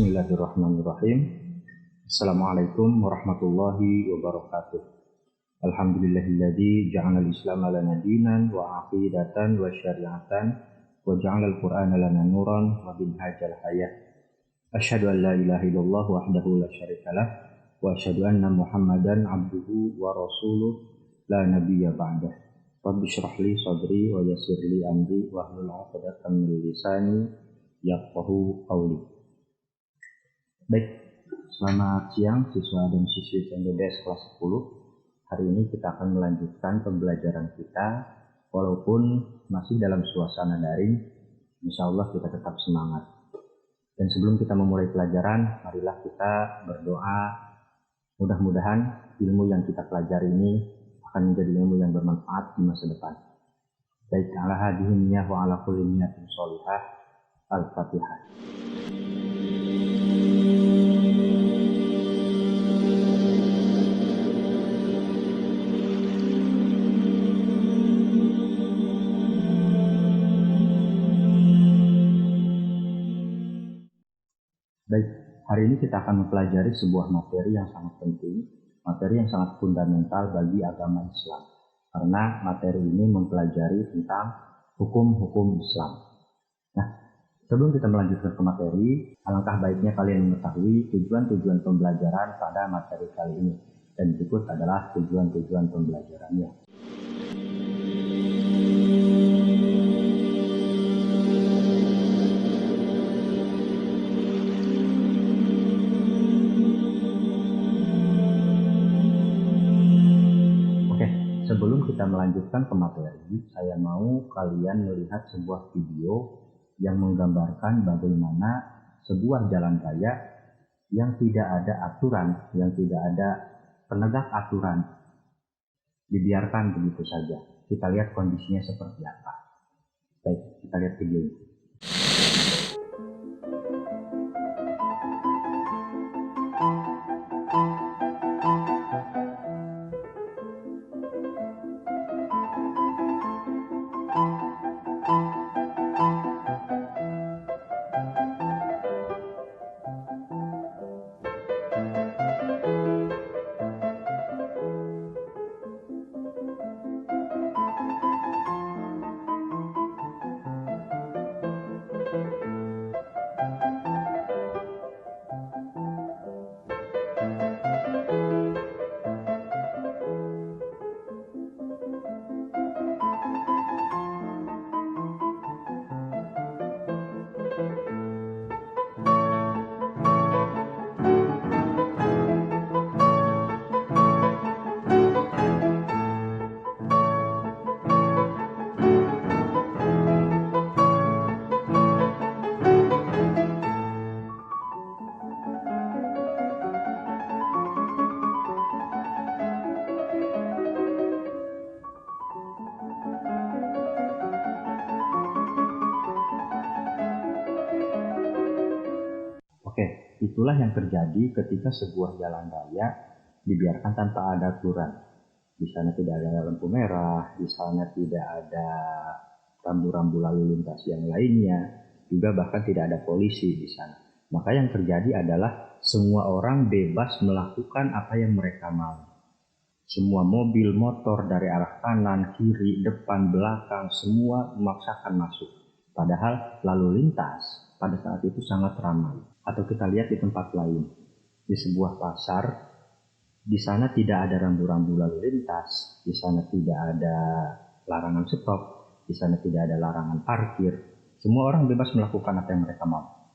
Bismillahirrahmanirrahim. Assalamualaikum warahmatullahi wabarakatuh. Alhamdulillahilladzi ja'alal Islam lana dinan wa aqidatan wa syari'atan wa ja'alal Qur'ana lana nuran wa minhajal hayah. Asyhadu an la ilaha illallah wahdahu la syarikalah wa asyhadu anna Muhammadan abduhu wa rasuluh la nabiyya ba'dah. Rabbi shrah li sadri wa yassir li amri wa hlul 'uqdatam min lisani yafqahu qawli. Baik, selamat siang siswa dan siswi MBBS kelas 10. Hari ini kita akan melanjutkan pembelajaran kita. Walaupun masih dalam suasana daring, insya Allah kita tetap semangat. Dan sebelum kita memulai pelajaran, marilah kita berdoa. Mudah-mudahan ilmu yang kita pelajari ini akan menjadi ilmu yang bermanfaat di masa depan. Baik, ala hadihin niyah wa ala kulli niyatin sholihah. Al-Fatihah. Baik, hari ini kita akan mempelajari sebuah materi yang sangat penting, materi yang sangat fundamental bagi agama Islam. Karena materi ini mempelajari tentang hukum-hukum Islam. Nah, sebelum kita melanjutkan ke materi, alangkah baiknya kalian mengetahui tujuan-tujuan pembelajaran pada materi kali ini. Dan berikut adalah tujuan-tujuan pembelajarannya. Sebelum kita melanjutkan ke materi, saya mau kalian melihat sebuah video yang menggambarkan bagaimana sebuah jalan raya yang tidak ada aturan, yang tidak ada penegak aturan, dibiarkan begitu saja. Kita lihat kondisinya seperti apa. Baik, kita lihat video ini. Oke, itulah yang terjadi ketika sebuah jalan raya dibiarkan tanpa ada aturan. Di sana tidak ada lampu merah, di sana tidak ada rambu-rambu lalu lintas yang lainnya, juga bahkan tidak ada polisi di sana. Maka yang terjadi adalah semua orang bebas melakukan apa yang mereka mau. Semua mobil, motor dari arah kanan, kiri, depan, belakang, semua memaksakan masuk. Padahal lalu lintas pada saat itu sangat ramai. Atau kita lihat di tempat lain, di sebuah pasar, di sana tidak ada rambu-rambu lalu lintas, di sana tidak ada larangan stop, di sana tidak ada larangan parkir. Semua orang bebas melakukan apa yang mereka mau.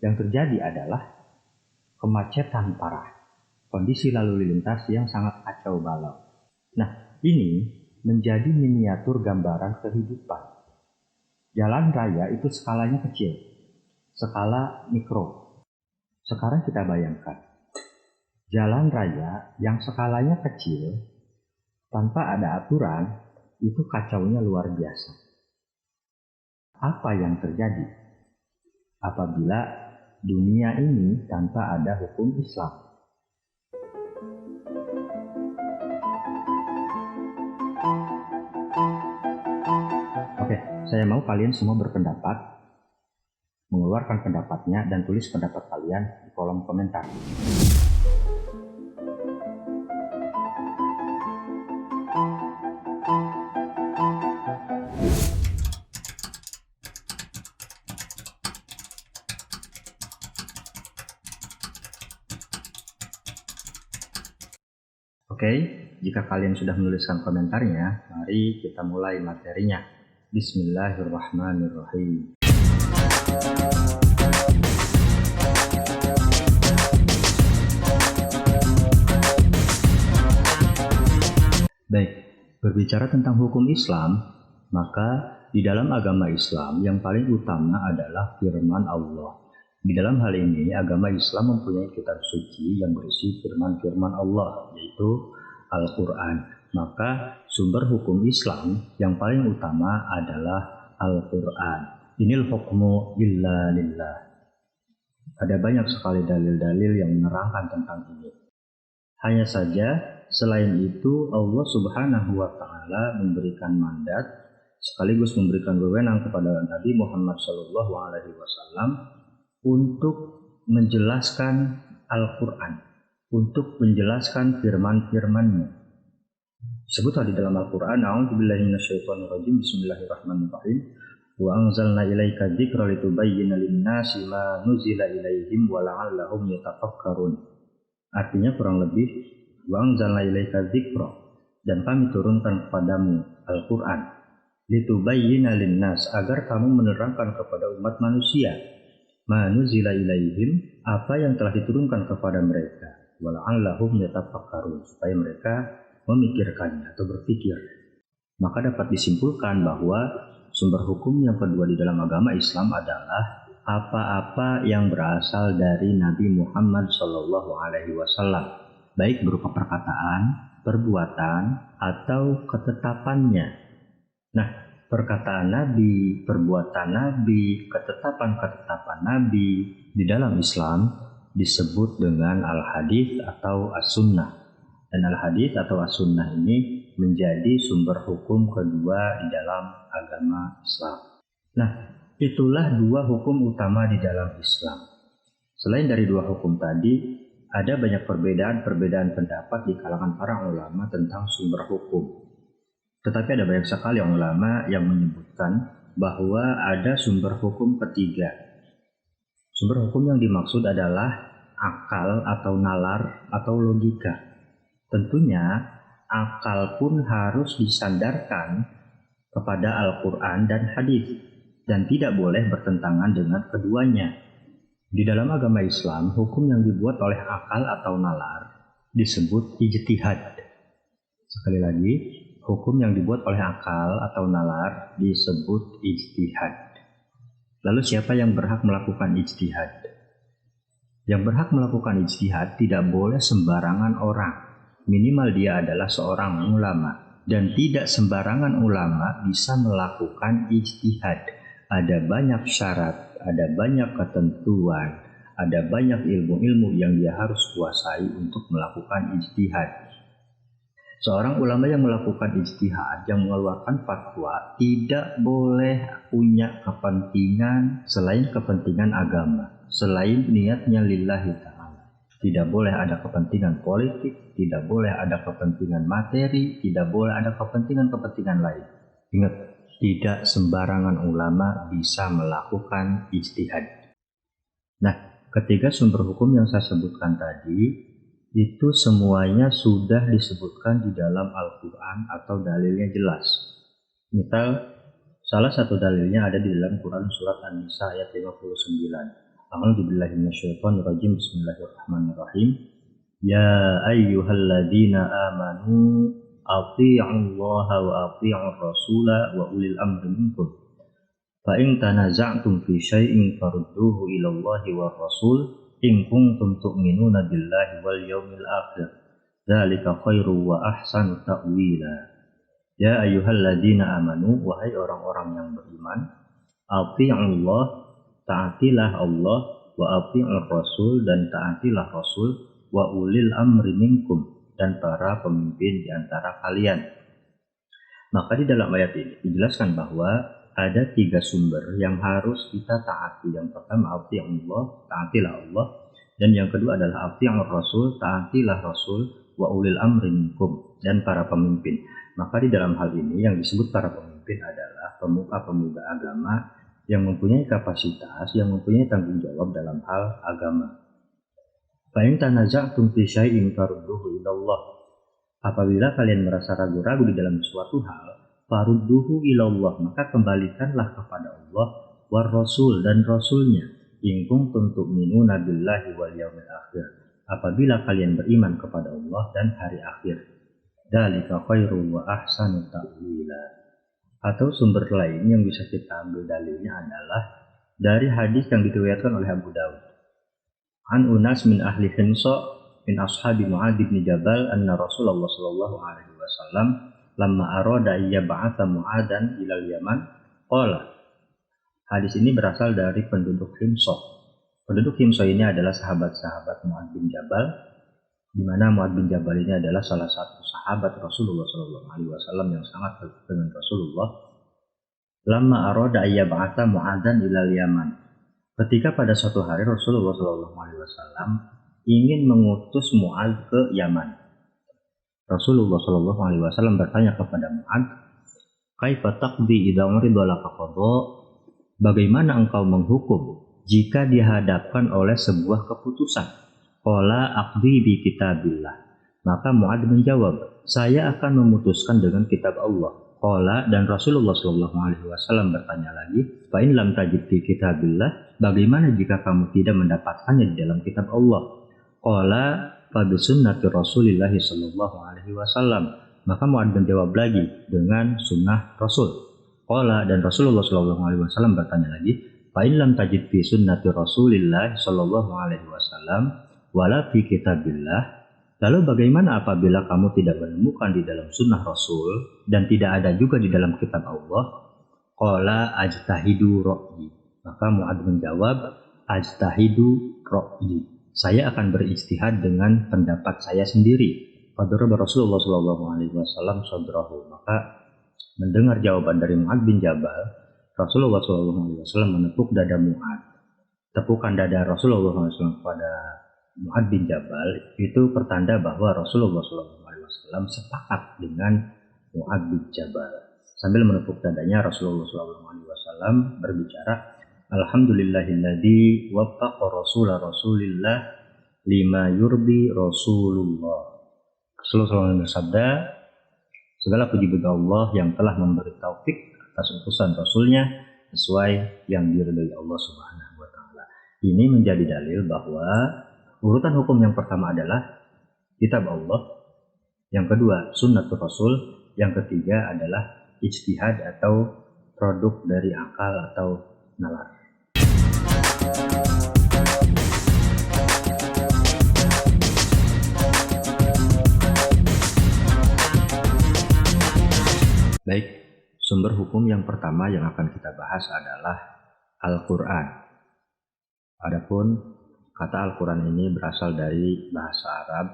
Yang terjadi adalah kemacetan parah, kondisi lalu lintas yang sangat kacau balau. Nah, ini menjadi miniatur gambaran kehidupan. Jalan raya itu skalanya kecil, skala mikro. Sekarang kita bayangkan, jalan raya yang skalanya kecil, tanpa ada aturan, itu kacaunya luar biasa. Apa yang terjadi apabila dunia ini tanpa ada hukum Islam? Oke, saya mau kalian semua berpendapat mengeluarkan pendapatnya dan tulis pendapat kalian di kolom komentar. Oke, jika kalian sudah menuliskan komentarnya, mari kita mulai materinya. Bismillahirrahmanirrahim. Baik, berbicara tentang hukum Islam, maka di dalam agama Islam yang paling utama adalah firman Allah. Di dalam hal ini, agama Islam mempunyai kitab suci yang berisi firman-firman Allah, yaitu Al-Quran. Maka sumber hukum Islam yang paling utama adalah Al-Quran. Inil hukmu illa lillah. Ada banyak sekali dalil-dalil yang menerangkan tentang ini. Hanya saja, selain itu Allah Subhanahu wa Ta'ala memberikan mandat sekaligus memberikan wewenang kepada Nabi Muhammad SAW untuk menjelaskan Al-Quran, untuk menjelaskan firman-firman-Nya. Disebutlah di dalam Al-Quran, A'udzubillahi minasyaitonirrajim, Bismillahirrahmanirrahim. Wa anzalna ilaika dzikra litubayyana lin-nasi ma nuzila ilaihim wa la'allahum yatafakkarun. Artinya kurang lebih, wa anzalna ilaika dzikra, dan kami turunkan kepadamu Al-Quran, litubayyana lin-nas, agar kamu menerangkan kepada umat manusia manuzila ilaihim, apa yang telah diturunkan kepada mereka, wala'allahum yatafakkarun, supaya mereka memikirkannya atau berpikir. Maka dapat disimpulkan bahwa sumber hukum yang kedua di dalam agama Islam adalah apa-apa yang berasal dari Nabi Muhammad SAW, baik berupa perkataan, perbuatan, atau ketetapannya. Nah, perkataan Nabi, perbuatan Nabi, ketetapan-ketetapan Nabi di dalam Islam disebut dengan al-hadits atau as-sunnah. Dan al-hadits atau as-sunnah ini menjadi sumber hukum kedua di dalam agama Islam. Nah, itulah dua hukum utama di dalam Islam. Selain dari dua hukum tadi, ada banyak perbedaan-perbedaan pendapat di kalangan para ulama tentang sumber hukum. Tetapi ada banyak sekali ulama yang menyebutkan bahwa ada sumber hukum ketiga. Sumber hukum yang dimaksud adalah akal atau nalar atau logika. Tentunya akal pun harus disandarkan kepada Al-Quran dan hadis dan tidak boleh bertentangan dengan keduanya. Di dalam agama Islam, hukum yang dibuat oleh akal atau nalar disebut ijtihad. Sekali lagi, hukum yang dibuat oleh akal atau nalar disebut ijtihad. Lalu siapa yang berhak melakukan ijtihad? Yang berhak melakukan ijtihad tidak boleh sembarangan orang. Minimal dia adalah seorang ulama. Dan tidak sembarangan ulama bisa melakukan ijtihad. Ada banyak syarat, ada banyak ketentuan, ada banyak ilmu-ilmu yang dia harus kuasai untuk melakukan ijtihad. Seorang ulama yang melakukan ijtihad, yang mengeluarkan fatwa, tidak boleh punya kepentingan selain kepentingan agama, selain niatnya lillahi ta'ala. Tidak boleh ada kepentingan politik, tidak boleh ada kepentingan materi, tidak boleh ada kepentingan-kepentingan lain. Ingat, tidak sembarangan ulama bisa melakukan ijtihad. Nah, ketiga sumber hukum yang saya sebutkan tadi, itu semuanya sudah disebutkan di dalam Al-Quran atau dalilnya jelas. Misal, salah satu dalilnya ada di dalam Quran surat An-Nisa ayat 59. A'udzubillahi minasyaitonirrajim, Bismillahirrahmanirrahim. Ya ayyuhalladzina amanu athi'ullaha wa athi'ur rasula wa ulil amri minkum. Fa in tanaza'tum fi syai'in farudduhu ila Allahi war rasul in kuntum tu'minuna billahi wal yawmil akhir. Dzalika khairu wa ahsanu ta'wila. Ya ayyuhalladzina amanu, wahai orang-orang yang beriman, athi'ullah, taatilah Allah, wa athi'ur rasul, dan taatilah rasul, wa ulil amri minkum, dan para pemimpin di antara kalian. Maka di dalam ayat ini dijelaskan bahwa ada 3 sumber yang harus kita taati. Yang pertama, Allah, taatilah Allah. Dan yang kedua adalah Rasul, taatilah Rasul, wa ulil amri minkum, dan para pemimpin. Maka di dalam hal ini yang disebut para pemimpin adalah pemuka-pemuka agama yang mempunyai kapasitas, yang mempunyai tanggung jawab dalam hal agama. Fa in tanaza'tum fi syai'in farudduhu ilallah. Apabila kalian merasa ragu-ragu di dalam suatu hal, farudduhu ilallah, maka kembalikanlah kepada Allah, war rasul, dan rasulnya, in kuntum tu'minuna billahi wal yaumil akhir, apabila kalian beriman kepada Allah dan hari akhir. Dzalika khairu wa ahsanu ta'wila. Atau sumber lain yang bisa kita ambil dalilnya adalah dari hadis yang diriwayatkan oleh Abu Daud. An Unas min ahli Himsa min ashabi Mu'adz bin Jabal anna Rasulullah sallallahu alaihi wasallam lamma arada yab'atha Mu'adzan ilal Yaman qala. Hadis ini berasal dari penduduk Himsa. Penduduk Himsa ini adalah sahabat-sahabat Mu'adz bin Jabal, di mana Mu'adz bin Jabal ini adalah salah satu sahabat Rasulullah sallallahu alaihi wasallam yang sangat dekat dengan Rasulullah. Lamma arada yab'atha Mu'adzan ilal Yaman. Ketika pada suatu hari Rasulullah SAW ingin mengutus Mu'adz ke Yaman. Rasulullah SAW bertanya kepada Mu'adz, "Kaifa taqdi idza urida laka qada?" Bagaimana engkau menghukum jika dihadapkan oleh sebuah keputusan? Qala aqdi bi kitabillah. Maka Mu'adz menjawab, "Saya akan memutuskan dengan kitab Allah." Qala, dan Rasulullah SAW bertanya lagi, "Fa in lam tajid fi kitabillah, bagaimana jika kamu tidak mendapatkannya di dalam kitab Allah?" Qala, "Fa bi sunnati Rasulillah SAW." Maka Mu'adz menjawab lagi dengan sunnah Rasul. Qala, dan Rasulullah SAW bertanya lagi, "Fa in lam tajid fi sunnati Rasulillah SAW wala fi kitabillah." Lalu bagaimana apabila kamu tidak menemukan di dalam sunnah Rasul dan tidak ada juga di dalam kitab Allah? Qala ajtahidu ra'yi. Maka Mu'adz menjawab, ajtahidu ra'yi. Saya akan beristihad dengan pendapat saya sendiri. Fadaraba Rasulullah SAW sadrahu. Maka mendengar jawaban dari Mu'adz bin Jabal, Rasulullah SAW menepuk dada Mu'adz. Tepukan dada Rasulullah SAW pada Mu'adz bin Jabal itu pertanda bahwa Rasulullah SAW sepakat dengan Mu'adz bin Jabal. Sambil menepuk dadanya, Rasulullah SAW berbicara, "Alhamdulillahilladzi waffaqa Rasulillah lima yurdi Rasulullah." Rasulullah SAW bersabda, "Segala puji bagi Allah yang telah memberi taufik atas utusan Rasulnya sesuai yang diridhai Allah Subhanahu wa Ta'ala." Ini menjadi dalil bahwa urutan hukum yang pertama adalah kitab Allah, yang kedua sunnatul Rasul, yang ketiga adalah ijtihad atau produk dari akal atau nalar. Baik, sumber hukum yang pertama yang akan kita bahas adalah Al-Quran. Adapun kata Al-Quran ini berasal dari bahasa Arab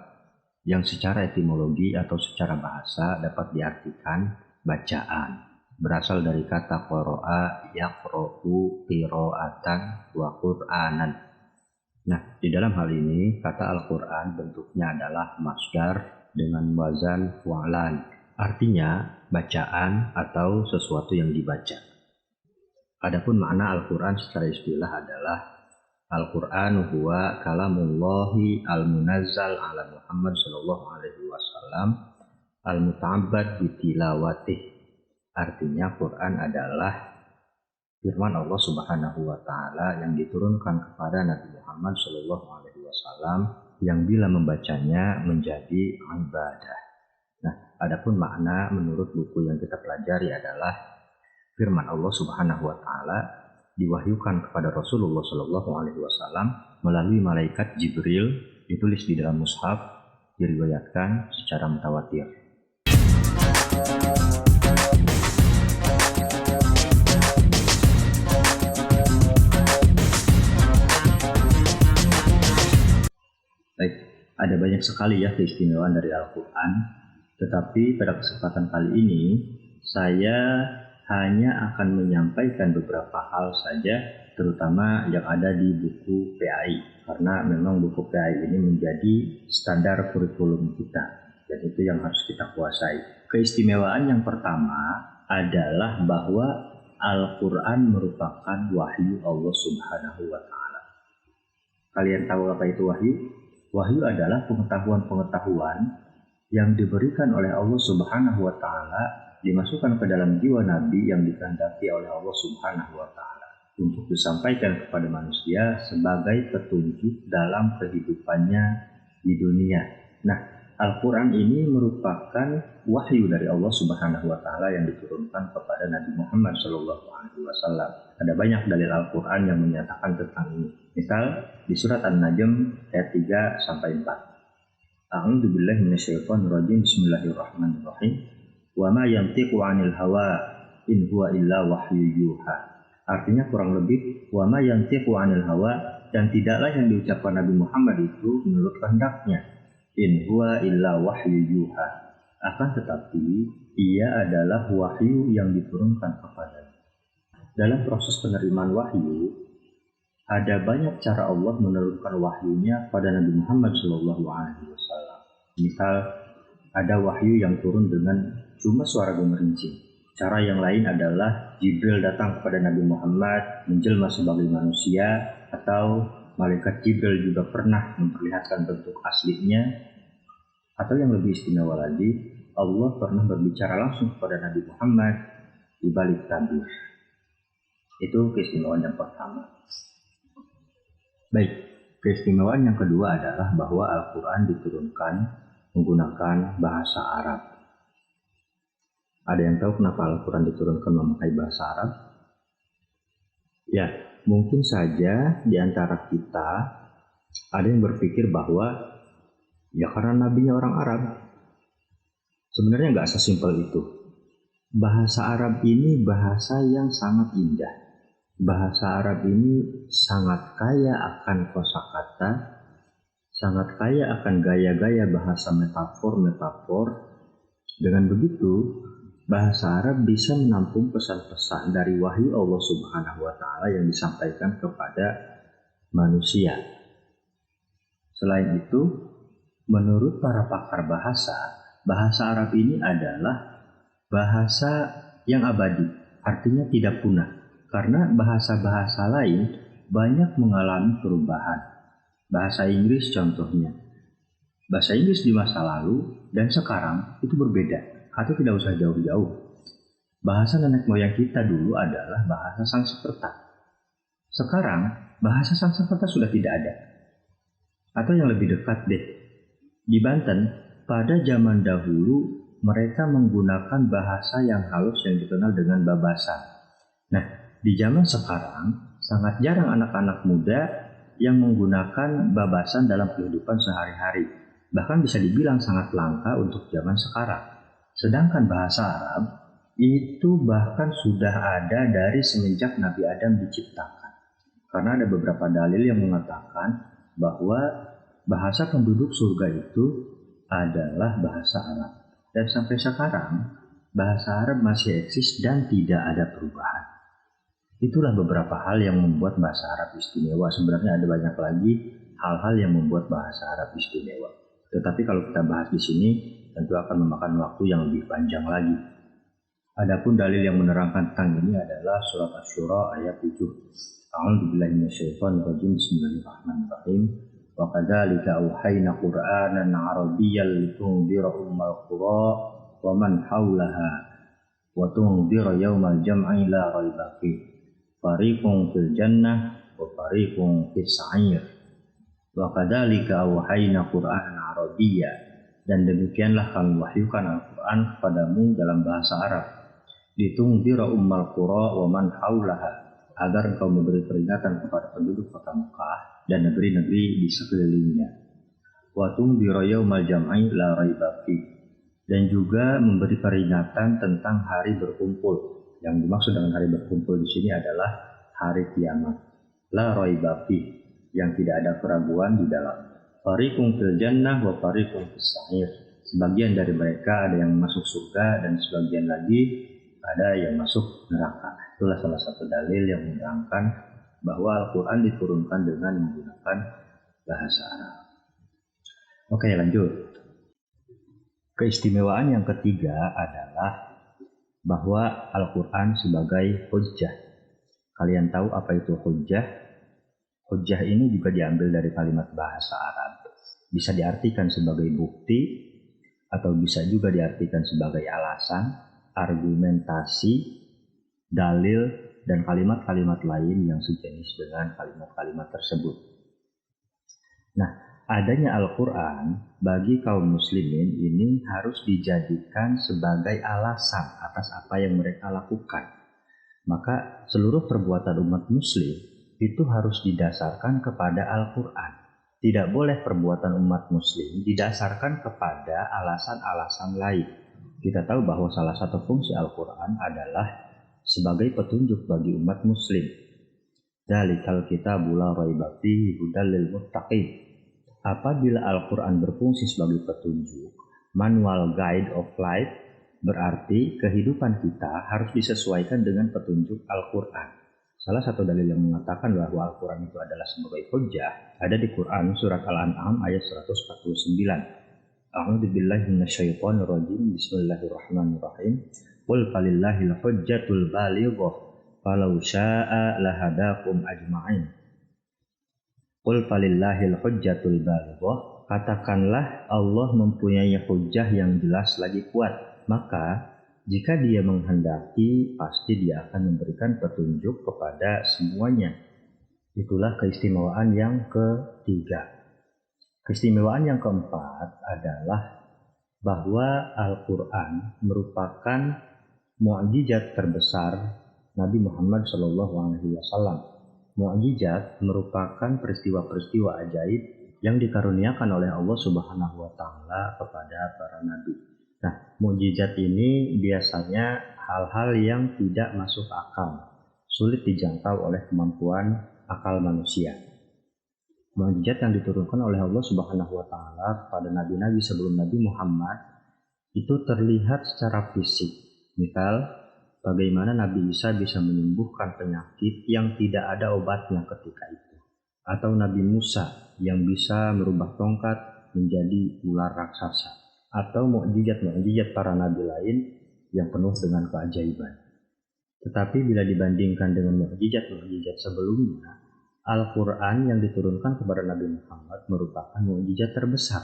yang secara etimologi atau secara bahasa dapat diartikan bacaan. Berasal dari kata qara'a yaqra'u qira'atan wa qur'anan. Nah, di dalam hal ini kata Al-Quran bentuknya adalah masdar dengan wazan fu'lan. Artinya bacaan atau sesuatu yang dibaca. Adapun makna Al-Quran secara istilah adalah Al-Quran huwa kalamullahi al-munazzal ala Muhammad sallallahu alaihi wasallam al-muta'abbad bitilawatih. Artinya Quran adalah firman Allah Subhanahu wa Ta'ala yang diturunkan kepada Nabi Muhammad sallallahu alaihi wasallam yang bila membacanya menjadi ibadah. Nah, adapun makna menurut buku yang kita pelajari adalah firman Allah Subhanahu wa Ta'ala diwahyukan kepada Rasulullah Shallallahu Alaihi Wasallam melalui malaikat Jibril, ditulis di dalam mushaf, diriwayatkan secara mutawatir. Baik, ada banyak sekali ya keistimewaan dari Al-Quran, tetapi pada kesempatan kali ini saya hanya akan menyampaikan beberapa hal saja, terutama yang ada di buku PAI. Karena memang buku PAI ini menjadi standar kurikulum kita, dan itu yang harus kita kuasai. Keistimewaan yang pertama adalah bahwa Al-Quran merupakan wahyu Allah Subhanahu wa Ta'ala. Kalian tahu apa itu wahyu? Wahyu adalah pengetahuan-pengetahuan yang diberikan oleh Allah Subhanahu wa Ta'ala, dimasukkan ke dalam jiwa Nabi yang dikehendaki oleh Allah Subhanahu wa Ta'ala untuk disampaikan kepada manusia sebagai petunjuk dalam kehidupannya di dunia. Nah, Al-Quran ini merupakan wahyu dari Allah Subhanahu wa Ta'ala yang diturunkan kepada Nabi Muhammad SAW. Ada banyak dalil Al-Quran yang menyatakan tentang ini. Misal di surat An-Najm ayat 3 sampai 4. A'udzu billahi minasyaitonir rajim. Bismillahirrahmanirrahim. Wa ma yantiqu 'anil hawa in huwa illa wahyu yuha. Artinya kurang lebih wa ma yantiqu 'anil hawa, dan tidaklah yang diucapkan Nabi Muhammad itu menurut kehendaknya. In huwa illa wahyu yuha. Akan tetapi ia adalah wahyu yang diturunkan kepadanya. Dalam proses penerimaan wahyu, ada banyak cara Allah menurunkan wahyunya pada Nabi Muhammad SAW. Misal, ada wahyu yang turun dengan cuma suara gemerincing. Cara yang lain adalah Jibril datang kepada Nabi Muhammad menjelma sebagai manusia, atau malaikat Jibril juga pernah memperlihatkan bentuk aslinya. Atau yang lebih istimewa lagi, Allah pernah berbicara langsung kepada Nabi Muhammad di balik tabir. Itu keistimewaan yang pertama. Baik, keistimewaan yang kedua adalah bahwa Al-Quran diturunkan menggunakan bahasa Arab. Ada yang tahu kenapa Al-Quran diturunkan memakai bahasa Arab? Ya, mungkin saja di antara kita ada yang berpikir bahwa ya karena nabinya orang Arab. Sebenarnya nggak sesimpel itu. Bahasa Arab ini bahasa yang sangat indah. Bahasa Arab ini sangat kaya akan kosakata, sangat kaya akan gaya-gaya bahasa metafor-metafor. Dengan begitu, bahasa Arab bisa menampung pesan-pesan dari wahyu Allah Subhanahu wa Ta'ala yang disampaikan kepada manusia. Selain itu, menurut para pakar bahasa, bahasa Arab ini adalah bahasa yang abadi, artinya tidak punah. Karena bahasa-bahasa lain banyak mengalami perubahan. Bahasa Inggris contohnya. Bahasa Inggris di masa lalu dan sekarang itu berbeda, atau tidak usah jauh-jauh. Bahasa nenek moyang kita dulu adalah bahasa Sanskerta. Sekarang bahasa Sanskerta sudah tidak ada. Atau yang lebih dekat deh, di Banten pada zaman dahulu mereka menggunakan bahasa yang halus yang dikenal dengan Babasan. Nah, di zaman sekarang sangat jarang anak-anak muda yang menggunakan Babasan dalam kehidupan sehari-hari. Bahkan bisa dibilang sangat langka untuk zaman sekarang. Sedangkan bahasa Arab itu bahkan sudah ada dari semenjak Nabi Adam diciptakan. Karena ada beberapa dalil yang mengatakan bahwa bahasa penduduk surga itu adalah bahasa Arab. Dan sampai sekarang bahasa Arab masih eksis dan tidak ada perubahan. Itulah beberapa hal yang membuat bahasa Arab istimewa. Sebenarnya ada banyak lagi hal-hal yang membuat bahasa Arab istimewa. Tetapi kalau kita bahas di sini, tentu akan memakan waktu yang lebih panjang lagi. Adapun dalil yang menerangkan tentang ini adalah surat Asy-Syura ayat 7. A'udzubillahi minasyaitonir rajim. Bismillahirrahmanirrahim. Wa kadzalika auhayna Qur'anan 'arabiyyan litundhira ummal qura wa man haulaha wa tundhira yaumal jam'i la raiba fihi. Fariqun fil jannah wa fariqun fis sa'ir. Wa kadzalika auhayna Qur'anan 'arabiyya, dan demikianlah kami wahyukan Al-Qur'an kepadamu dalam bahasa Arab. Litundhira ummal qura wa man haulaha, agar engkau memberi peringatan kepada penduduk kota Mekah dan negeri-negeri di sekelilingnya. Wa tundhira yaumal jam'i la raiba fihi, dan juga memberi peringatan tentang hari berkumpul. Yang dimaksud dengan hari berkumpul di sini adalah hari kiamat. La raiba fihi, yang tidak ada keraguan di dalam. Fariqun fil jannah wa fariqun fis sa'ir. Sebagian dari mereka ada yang masuk surga dan sebagian lagi ada yang masuk neraka. Itulah salah satu dalil yang menerangkan bahwa Al-Quran diturunkan dengan menggunakan bahasa Arab. Oke, lanjut. Keistimewaan yang ketiga adalah bahwa Al-Quran sebagai hujjah. Kalian tahu apa itu hujjah? Hujjah ini juga diambil dari kalimat bahasa Arab. Bisa diartikan sebagai bukti, atau bisa juga diartikan sebagai alasan, argumentasi, dalil, dan kalimat-kalimat lain yang sejenis dengan kalimat-kalimat tersebut. Nah, adanya Al-Quran bagi kaum muslimin ini harus dijadikan sebagai alasan atas apa yang mereka lakukan. Maka seluruh perbuatan umat muslim itu harus didasarkan kepada Al-Quran. Tidak boleh perbuatan umat muslim didasarkan kepada alasan-alasan lain. Kita tahu bahwa salah satu fungsi Al-Quran adalah sebagai petunjuk bagi umat muslim. Dzalikal kitabu la raiba fihi hudal lil muttaqin. Apabila Al-Quran berfungsi sebagai petunjuk, manual guide of life, berarti kehidupan kita harus disesuaikan dengan petunjuk Al-Quran. Salah satu dalil yang mengatakan bahwa Al-Quran itu adalah sebagai hujjah ada di Quran surat Al-An'am ayat 149. A'udzubillahi minasyaitonir rajim. Bismillahirrahmanirrahim. Qul falillahil hujjatul balighah falau syaa'a lahadakum ajma'in. Qul falillahil hujjatul balighah, katakanlah Allah mempunyai hujjah yang jelas lagi kuat, maka jika dia menghendaki, pasti dia akan memberikan petunjuk kepada semuanya. Itulah keistimewaan yang ketiga. Keistimewaan yang keempat adalah bahwa Al-Quran merupakan mukjizat terbesar Nabi Muhammad SAW. Mukjizat merupakan peristiwa-peristiwa ajaib yang dikaruniakan oleh Allah Subhanahu wa Ta'ala kepada para nabi. Nah, mukjizat ini biasanya hal-hal yang tidak masuk akal, sulit dijangkau oleh kemampuan akal manusia. Mukjizat yang diturunkan oleh Allah Subhanahu wa Ta'ala pada nabi-nabi sebelum Nabi Muhammad itu terlihat secara fisik. Misal, bagaimana Nabi Isa bisa menyembuhkan penyakit yang tidak ada obatnya ketika itu, atau Nabi Musa yang bisa merubah tongkat menjadi ular raksasa, atau mukjizat-mukjizat para nabi lain yang penuh dengan keajaiban. Tetapi bila dibandingkan dengan mukjizat-mukjizat sebelumnya, Al-Quran yang diturunkan kepada Nabi Muhammad merupakan mukjizat terbesar.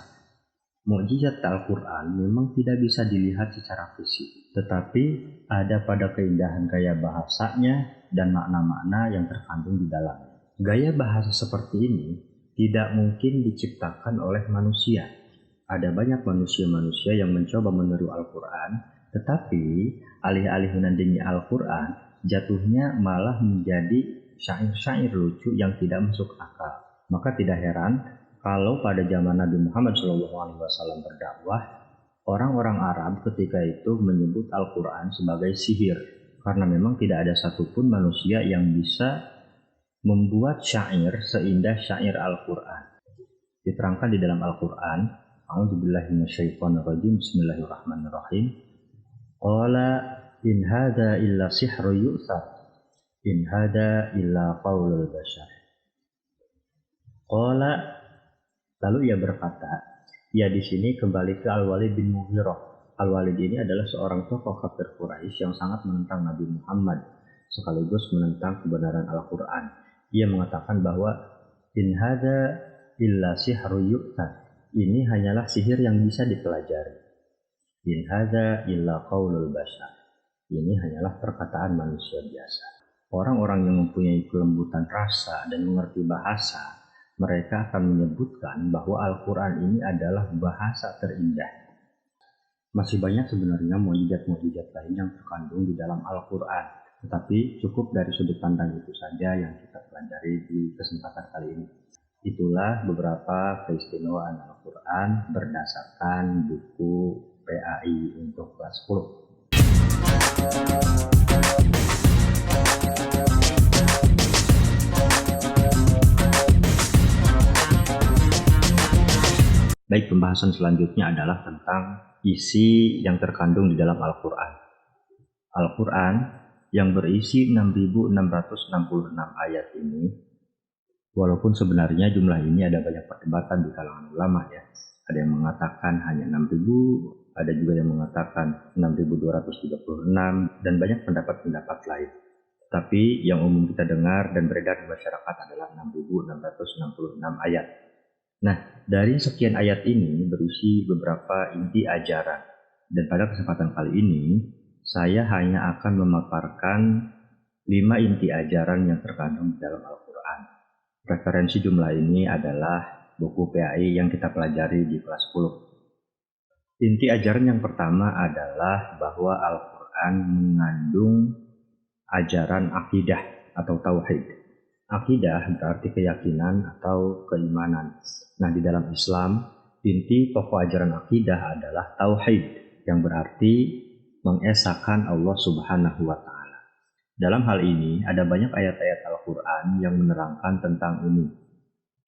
Mukjizat Al-Quran memang tidak bisa dilihat secara fisik, tetapi ada pada keindahan gaya bahasanya dan makna-makna yang terkandung di dalamnya. Gaya bahasa seperti ini tidak mungkin diciptakan oleh manusia. Ada banyak manusia-manusia yang mencoba meniru Al-Quran, tetapi alih-alih menandingi Al-Quran, jatuhnya malah menjadi syair-syair lucu yang tidak masuk akal. Maka tidak heran kalau pada zaman Nabi Muhammad SAW berdakwah, orang-orang Arab ketika itu menyebut Al-Quran sebagai sihir, karena memang tidak ada satupun manusia yang bisa membuat syair seindah syair Al-Quran. Diterangkan di dalam Al-Quran, A'udzubillahi minasyaitonirrajim. Bismillahirrahmanirrahim. Qala in hadza illa sihru yu'thar. In hadza illa qaulul bashar. Qala, lalu ia berkata, ya di sini kembali ke Al-Walid bin Mughirah. Al-Walid ini adalah seorang tokoh kafir Quraisy yang sangat menentang Nabi Muhammad, sekaligus menentang kebenaran Al-Quran. Ia mengatakan bahwa in hadza illa sihru yu'thar. Ini hanyalah sihir yang bisa dipelajari. In hadza illa qaulul bashar. Ini hanyalah perkataan manusia biasa. Orang-orang yang mempunyai kelembutan rasa dan mengerti bahasa, mereka akan menyebutkan bahwa Al-Quran ini adalah bahasa terindah. Masih banyak sebenarnya mukjizat-mukjizat lain yang terkandung di dalam Al-Quran, tetapi cukup dari sudut pandang itu saja yang kita pelajari di kesempatan kali ini. Itulah beberapa keistimewaan Al-Quran berdasarkan buku PAI untuk kelas 10. Baik, pembahasan selanjutnya adalah tentang isi yang terkandung di dalam Al-Quran. Al-Quran yang berisi 6.666 ayat ini, walaupun sebenarnya jumlah ini ada banyak perdebatan di kalangan ulama ya. Ada yang mengatakan hanya 6.000, ada juga yang mengatakan 6.236, dan banyak pendapat-pendapat lain. Tapi yang umum kita dengar dan beredar di masyarakat adalah 6.666 ayat. Nah, dari sekian ayat ini berisi beberapa inti ajaran. Dan pada kesempatan kali ini, saya hanya akan memaparkan 5 inti ajaran yang terkandung di dalam Al-Quran. Referensi jumlah ini adalah buku PAI yang kita pelajari di kelas 10. Inti ajaran yang pertama adalah bahwa Al-Quran mengandung ajaran akidah atau tauhid. Akidah berarti keyakinan atau keimanan. Nah, di dalam Islam, inti pokok ajaran akidah adalah tauhid, yang berarti mengesahkan Allah Subhanahu wa Ta'ala. Dalam hal ini, ada banyak ayat-ayat Al-Quran yang menerangkan tentang ini.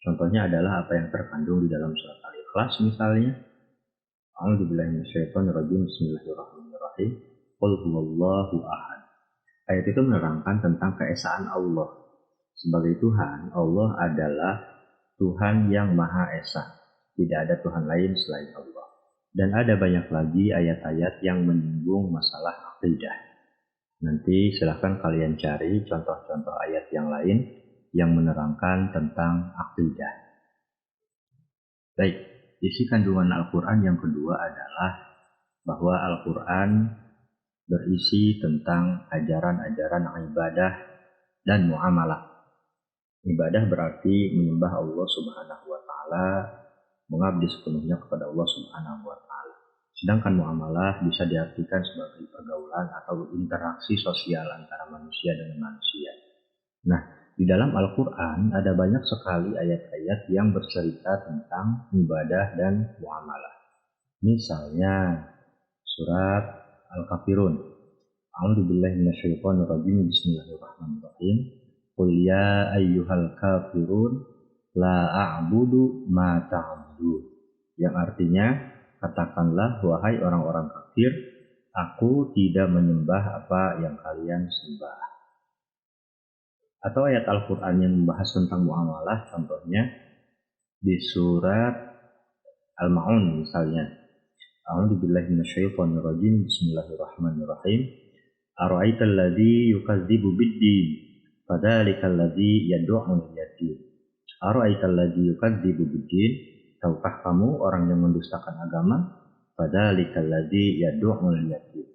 Contohnya adalah apa yang terkandung di dalam surat Al-Ikhlas misalnya. A'udzubillahi minasyaitonirrajim. Bismillahirrahmanirrahim. Qul huwallahu ahad. Ayat itu menerangkan tentang keesaan Allah. Sebagai Tuhan, Allah adalah Tuhan yang Maha Esa. Tidak ada Tuhan lain selain Allah. Dan ada banyak lagi ayat-ayat yang menyinggung masalah akidah. Nanti silahkan kalian cari contoh-contoh ayat yang lain yang menerangkan tentang akidah. Baik, isi kandungan Al-Quran yang kedua adalah bahwa Al-Quran berisi tentang ajaran-ajaran ibadah dan muamalah. Ibadah berarti menyembah Allah Subhanahu wa Ta'ala, mengabdi sepenuhnya kepada Allah Subhanahu wa Ta'ala. Sedangkan muamalah bisa diartikan sebagai pergaulan atau interaksi sosial antara manusia dengan manusia. Nah, di dalam Al-Quran ada banyak sekali ayat-ayat yang bercerita tentang ibadah dan muamalah. Misalnya surat Al-Kafirun. A'udzubillahi minasyaitonirrajim. Bismillahirrahmanirrahim. Qul ya ayyuhal kafirun la a'budu ma ta'budun. Yang artinya, katakanlah wahai orang-orang kafir, aku tidak menyembah apa yang kalian sembah. Atau ayat Al-Quran yang membahas tentang muamalah, contohnya di surat Al-Ma'un misalnya. A'udzubillahi minasyaitonirrajim. Bismillahirrahmanirrahim. Ara'aital ladzi yukadzibu bid-din fadzalikal ladzi yad'ul yatim. Ara'aital ladzi yukadzibu bid-din, tahukah kamu orang yang mendustakan agama? Fadzalikal ladzi yad'ul yatim.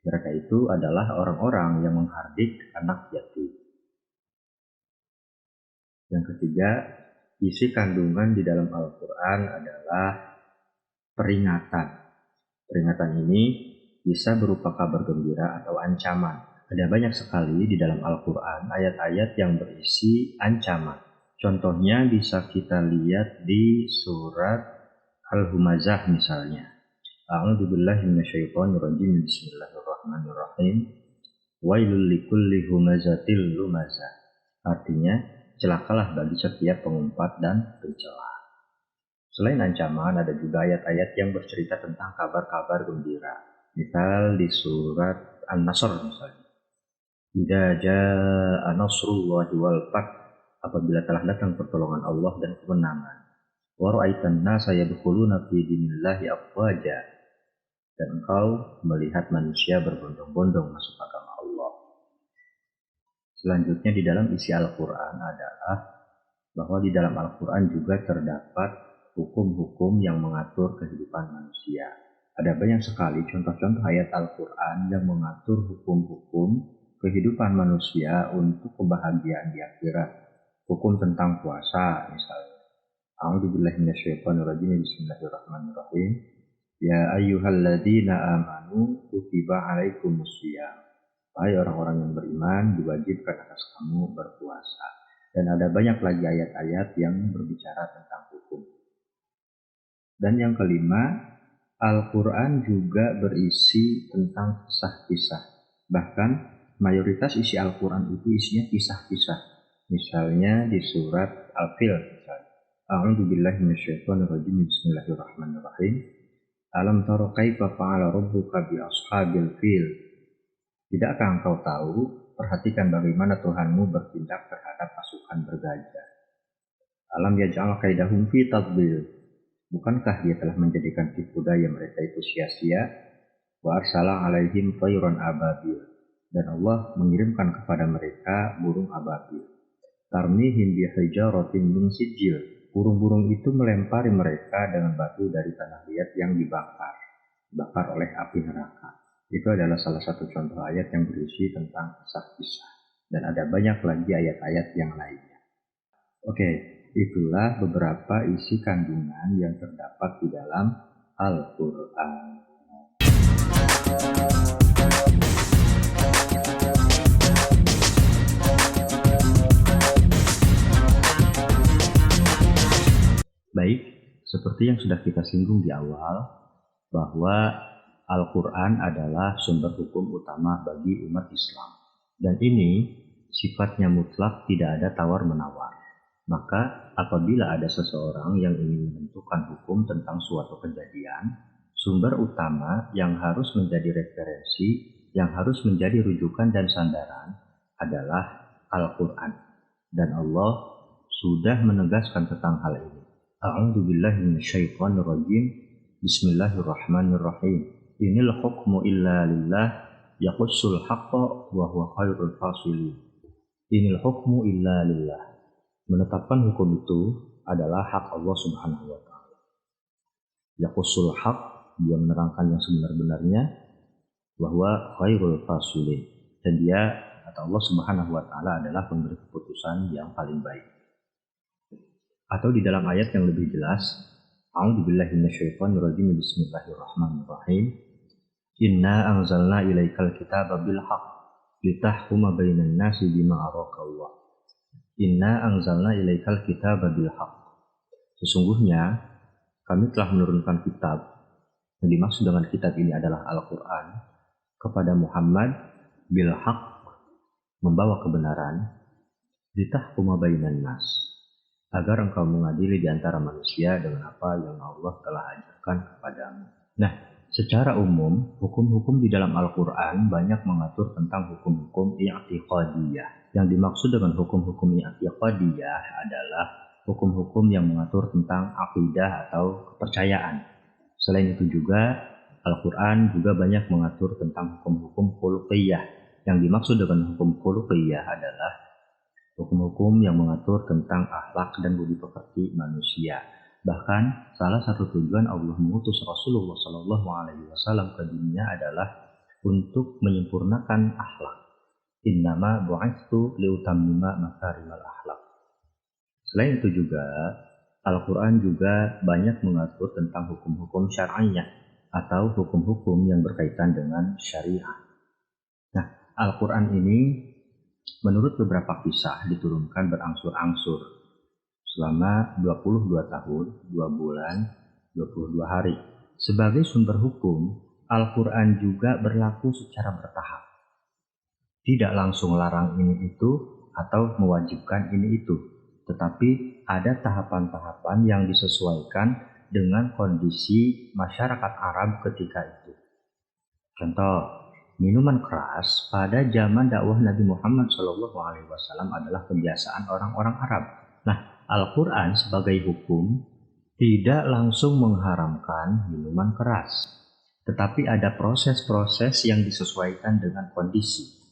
Mereka itu adalah orang-orang yang menghardik anak yatim. Yang ketiga, isi kandungan di dalam Al-Quran adalah peringatan. Peringatan ini bisa berupa kabar gembira atau ancaman. Ada banyak sekali di dalam Al-Quran ayat-ayat yang berisi ancaman. Contohnya bisa kita lihat di surat Al-Humazah misalnya. A'udzubillahi minasyaitonirrajim. Bismillahirrahmanirrahim. Wailul likulli humazatil lumazah. Artinya, celakalah bagi setiap pengumpat dan pencela. Selain ancaman, ada juga ayat-ayat yang bercerita tentang kabar-kabar gembira. Misal di surat An-Nasr misalnya. Idza jaa nasrullahi wal fath, apabila telah datang pertolongan Allah dan kemenangan. Wa ra'aitan nasa yadkhuluna fi dinillahi afwaja, dan engkau melihat manusia berbondong-bondong masuk agama Allah. Selanjutnya di dalam isi Al-Quran adalah bahwa di dalam Al-Quran juga terdapat hukum-hukum yang mengatur kehidupan manusia. Ada banyak sekali contoh-contoh ayat Al-Quran yang mengatur hukum-hukum kehidupan manusia untuk kebahagiaan di akhirat. Hukum tentang puasa misalnya. A'udzubillahi minasyaitonirrajim. Bismillahirrahmanirrahim. Ya ayyuhalladzina amanu kutiba alaikumusiyam. Hai orang-orang yang beriman, diwajibkan atas kamu berpuasa. Dan ada banyak lagi ayat-ayat yang berbicara tentang hukum. Dan yang kelima, Al-Quran juga berisi tentang kisah-kisah. Bahkan mayoritas isi Al-Quran itu isinya kisah-kisah. Misalnya di surat Al-Fil misalnya. A'udzubillahi minasyaitonirrajim. Bismillahirrahmanirrahim. Alam tara kaifa fa'ala rabbuka bi ashabil fil. Tidakkah engkau tahu, perhatikan bagaimana Tuhanmu bertindak terhadap pasukan bergajah. Alam yaj'al kaidahum fi tadlil. Bukankah dia telah menjadikan tipu daya mereka itu sia-sia? Wa arsala alaihim tayran ababil. Dan Allah mengirimkan kepada mereka burung ababil. Tarmihim bihijaratin min sijil. Burung-burung itu melempari mereka dengan batu dari tanah liat yang dibakar oleh api neraka. Itu adalah salah satu contoh ayat yang berisi tentang kisah-kisah. Dan ada banyak lagi ayat-ayat yang lainnya. Oke, itulah beberapa isi kandungan yang terdapat di dalam Al-Quran. Baik, seperti yang sudah kita singgung di awal, bahwa Al-Quran adalah sumber hukum utama bagi umat Islam. Dan ini sifatnya mutlak, tidak ada tawar-menawar. Maka apabila ada seseorang yang ingin menentukan hukum tentang suatu kejadian, sumber utama yang harus menjadi referensi, yang harus menjadi rujukan dan sandaran adalah Al-Quran. Dan Allah sudah menegaskan tentang hal ini. A'udzu billahi minasyaitonir rajim. Bismillahirrahmanirrahim. Inil hukmu illa lillah yaqussul haqqa wa huwa khairul fasilin. Inil hukmu illa lillah. Menetapkan hukum itu adalah hak Allah Subhanahu wa taala. Yaqussul haq, dia menerangkan yang sebenar-benarnya, wa huwa khairul fasilin. Dan dia, kata Allah Subhanahu wa taala, adalah pemberi keputusan yang paling baik. Atau di dalam ayat yang lebih jelas, A'udzubillahi minasyaitonirrajim. Bismillahirrahmanirrahim. Inna anzalna ilaikal kitaba bil haqq litahkuma bainan nasi bima araka. Inna anzalna ilaikal kitaba bil haqq. Sesungguhnya kami telah menurunkan kitab. Yang dimaksud dengan kitab ini adalah Al-Quran kepada Muhammad bil haqq, membawa kebenaran, litahkuma bainan nas, agar engkau mengadili di antara manusia dengan apa yang Allah telah ajarkan kepadamu. Nah, secara umum, hukum-hukum di dalam Al-Quran banyak mengatur tentang hukum-hukum i'tiqadiyah. Yang dimaksud dengan hukum-hukum i'tiqadiyah adalah hukum-hukum yang mengatur tentang akidah atau kepercayaan. Selain itu juga, Al-Quran juga banyak mengatur tentang hukum-hukum khuluqiyah. Yang dimaksud dengan hukum khuluqiyah adalah hukum-hukum yang mengatur tentang akhlak dan budi pekerti manusia. Bahkan salah satu tujuan Allah mengutus Rasulullah SAW ke dunia adalah untuk menyempurnakan akhlak. Innama bu'itsu liutammima makarimal akhlak. Selain itu juga, Al-Quran juga banyak mengatur tentang hukum-hukum syar'iyah atau hukum-hukum yang berkaitan dengan syariah. Nah, Al-Quran ini menurut beberapa kisah diturunkan berangsur-angsur selama 22 tahun, 2 bulan, 22 hari. Sebagai sumber hukum, Al-Quran juga berlaku secara bertahap. Tidak langsung larang ini itu atau mewajibkan ini itu, tetapi ada tahapan-tahapan yang disesuaikan dengan kondisi masyarakat Arab ketika itu. Contoh, minuman keras pada zaman dakwah Nabi Muhammad SAW adalah kebiasaan orang-orang Arab. Nah, Al-Quran sebagai hukum tidak langsung mengharamkan minuman keras, tetapi ada proses-proses yang disesuaikan dengan kondisi.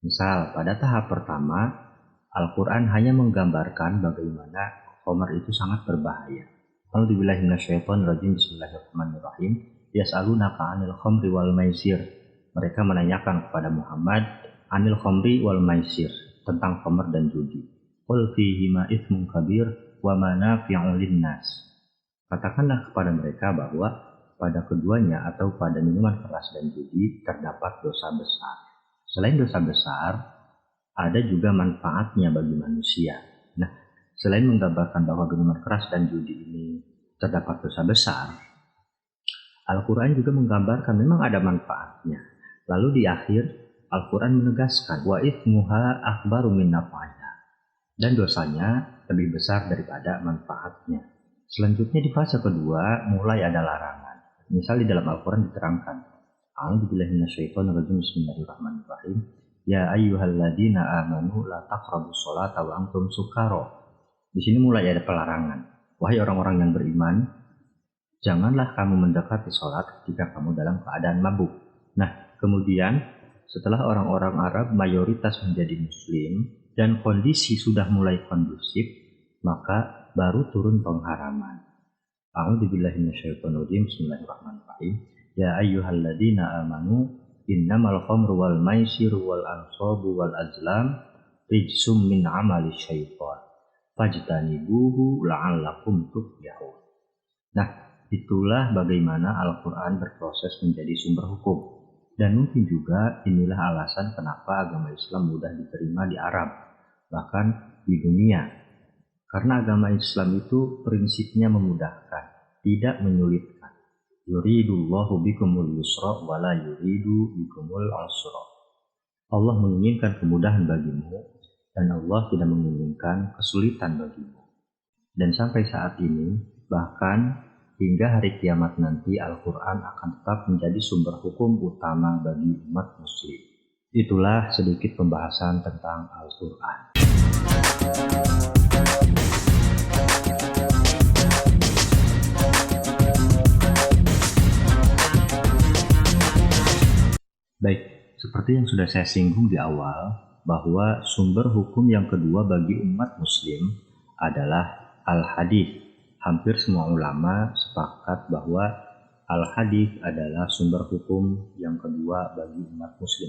Misal, pada tahap pertama, Al-Quran hanya menggambarkan bagaimana khamar itu sangat berbahaya. A'udzubillahi minasyaitonirrajim. Bismillahirrahmanirrahim. Yas'alunaka 'anil khamri wal maisir. Mereka menanyakan kepada Muhammad anil khamri wal maisir, tentang khamr dan judi. Qul fihima itsmun kabir wa manafi'u linnas. Katakanlah kepada mereka bahwa pada keduanya atau pada minuman keras dan judi terdapat dosa besar. Selain dosa besar, ada juga manfaatnya bagi manusia. Nah, selain menggambarkan bahwa minuman keras dan judi ini terdapat dosa besar, Al-Quran juga menggambarkan memang ada manfaatnya. Lalu di akhir, Al-Quran menegaskan, wa itsmuha akbaru min naf'iha, dan dosanya lebih besar daripada manfaatnya. Selanjutnya di fase kedua, mulai ada larangan. Misal di dalam Al-Quran diterangkan, A'udzubillahi minasyaitonirrajim. Bismillahirrahmanirrahim. Ya ayyuhalladzina amanu la taqrabus sholata wa antum sukara. Di sini mulai ada pelarangan. Wahai orang-orang yang beriman, janganlah kamu mendekati sholat ketika kamu dalam keadaan mabuk. Nah, kemudian setelah orang-orang Arab mayoritas menjadi Muslim dan kondisi sudah mulai kondusif, maka baru turun pengharaman. A'udzubillahi minasyaitonirrajim. Bismillahirrahmanirrahim. Ya ayyuhalladzina amanu innamal khamru wal maisiru wal ansabu wal azlam rijsum min amali syaitan fajtanibuhu la'allakum tuflihun. Nah, itulah bagaimana Al-Quran berproses menjadi sumber hukum. Dan mungkin juga inilah alasan kenapa agama Islam mudah diterima di Arab, bahkan di dunia. Karena agama Islam itu prinsipnya memudahkan, tidak menyulitkan. Yuridullahu bikumul yusra wa la yuridu bikumul usra. Allah menginginkan kemudahan bagimu dan Allah tidak menginginkan kesulitan bagimu. Dan sampai saat ini, bahkan hingga hari kiamat nanti, Al-Quran akan tetap menjadi sumber hukum utama bagi umat muslim. Itulah sedikit pembahasan tentang Al-Quran. Baik, seperti yang sudah saya singgung di awal, bahwa sumber hukum yang kedua bagi umat muslim adalah al-hadis. Hampir semua ulama sepakat bahwa al-hadis adalah sumber hukum yang kedua bagi umat muslim.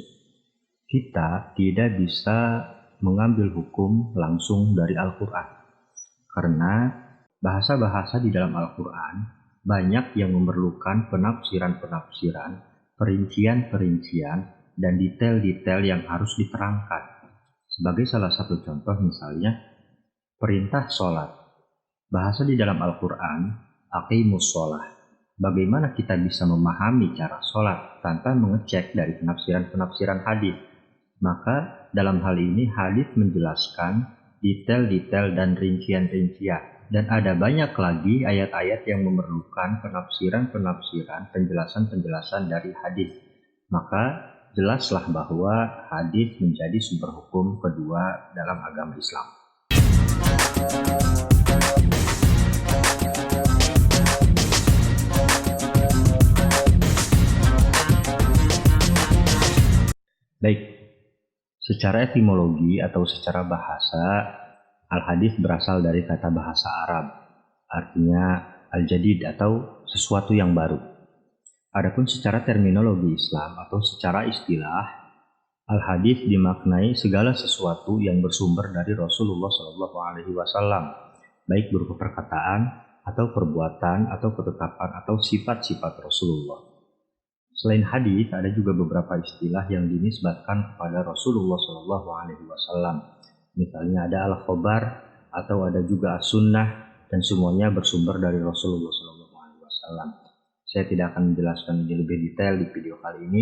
Kita tidak bisa mengambil hukum langsung dari Al-Quran, karena bahasa-bahasa di dalam Al-Quran banyak yang memerlukan penafsiran-penafsiran, perincian-perincian, dan detail-detail yang harus diterangkan. Sebagai salah satu contoh misalnya, perintah sholat. Bahasa di dalam Al-Quran, aqimus sholah. Bagaimana kita bisa memahami cara sholat tanpa mengecek dari penafsiran-penafsiran hadis? Maka dalam hal ini hadis menjelaskan detail-detail dan rincian-rincian. Dan ada banyak lagi ayat-ayat yang memerlukan penafsiran-penafsiran, penjelasan-penjelasan dari hadis. Maka jelaslah bahwa hadis menjadi sumber hukum kedua dalam agama Islam. Baik, secara etimologi atau secara bahasa, al-hadis berasal dari kata bahasa Arab, artinya al-jadid atau sesuatu yang baru. Adapun secara terminologi Islam atau secara istilah, al-hadis dimaknai segala sesuatu yang bersumber dari Rasulullah SAW, baik berupa perkataan atau perbuatan atau ketetapan atau sifat-sifat Rasulullah. Selain hadis, ada juga beberapa istilah yang dinisbatkan kepada Rasulullah SAW. Misalnya ada al-khobar atau ada juga as-sunnah, dan semuanya bersumber dari Rasulullah SAW. Saya tidak akan menjelaskan ini lebih detail di video kali ini.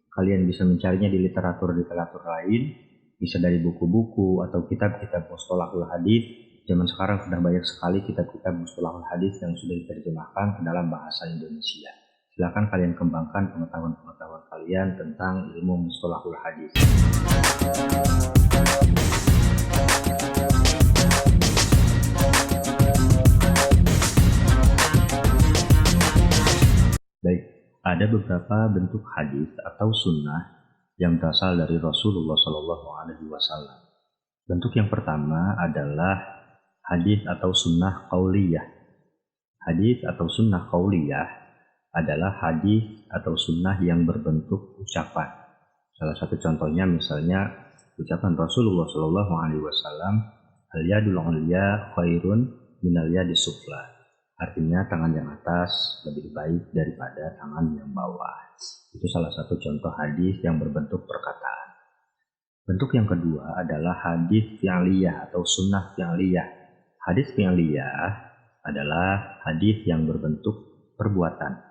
Kalian bisa mencarinya di literatur-literatur lain, bisa dari buku-buku atau kitab-kitab mustalahul hadis. Zaman sekarang sudah banyak sekali kitab-kitab mustalahul hadis yang sudah diterjemahkan ke dalam bahasa Indonesia. Silakan kalian kembangkan pengetahuan-pengetahuan kalian tentang ilmu mustalahul hadis. Baik, ada beberapa bentuk hadis atau sunnah yang berasal dari Rasulullah SAW. Bentuk yang pertama adalah hadis atau sunnah qauliyah. Hadis atau sunnah qauliyah adalah hadis atau sunnah yang berbentuk ucapan. Salah satu contohnya misalnya ucapan Rasulullah SAW, al-yadul ulya khairun minal yadis sufla. Artinya tangan yang atas lebih baik daripada tangan yang bawah. Itu salah satu contoh hadis yang berbentuk perkataan. Bentuk yang kedua adalah hadis fi'liyah atau sunnah fi'liyah. Hadis fi'liyah adalah hadis yang berbentuk perbuatan.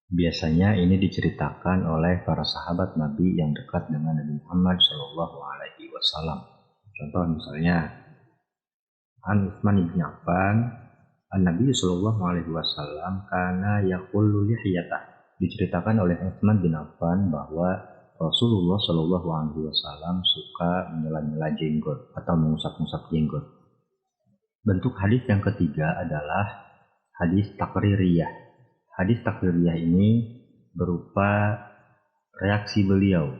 Biasanya ini diceritakan oleh para sahabat Nabi yang dekat dengan Nabi Muhammad SAW. Contoh misalnya, An Utsman bin Affan, An-Nabi SAW kana yaqullu lihiyatah. Diceritakan oleh Utsman bin Affan bahwa Rasulullah Shallallahu Alaihi Wasallam suka menyela-nyela jenggot atau mengusap-usap jenggot. Bentuk hadis yang ketiga adalah hadis takririyah. Hadis takririyah ini berupa reaksi beliau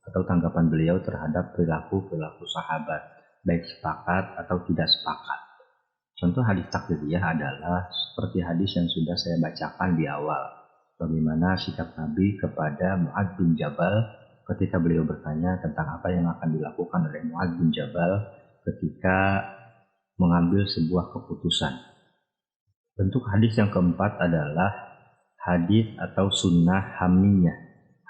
atau tanggapan beliau terhadap perilaku-perilaku sahabat, baik sepakat atau tidak sepakat. Contoh hadis takririyah adalah seperti hadis yang sudah saya bacakan di awal. Bagaimana sikap Nabi kepada Mu'adz bin Jabal ketika beliau bertanya tentang apa yang akan dilakukan oleh Mu'adz bin Jabal ketika mengambil sebuah keputusan. Bentuk hadis yang keempat adalah hadis atau sunnah hamiyah.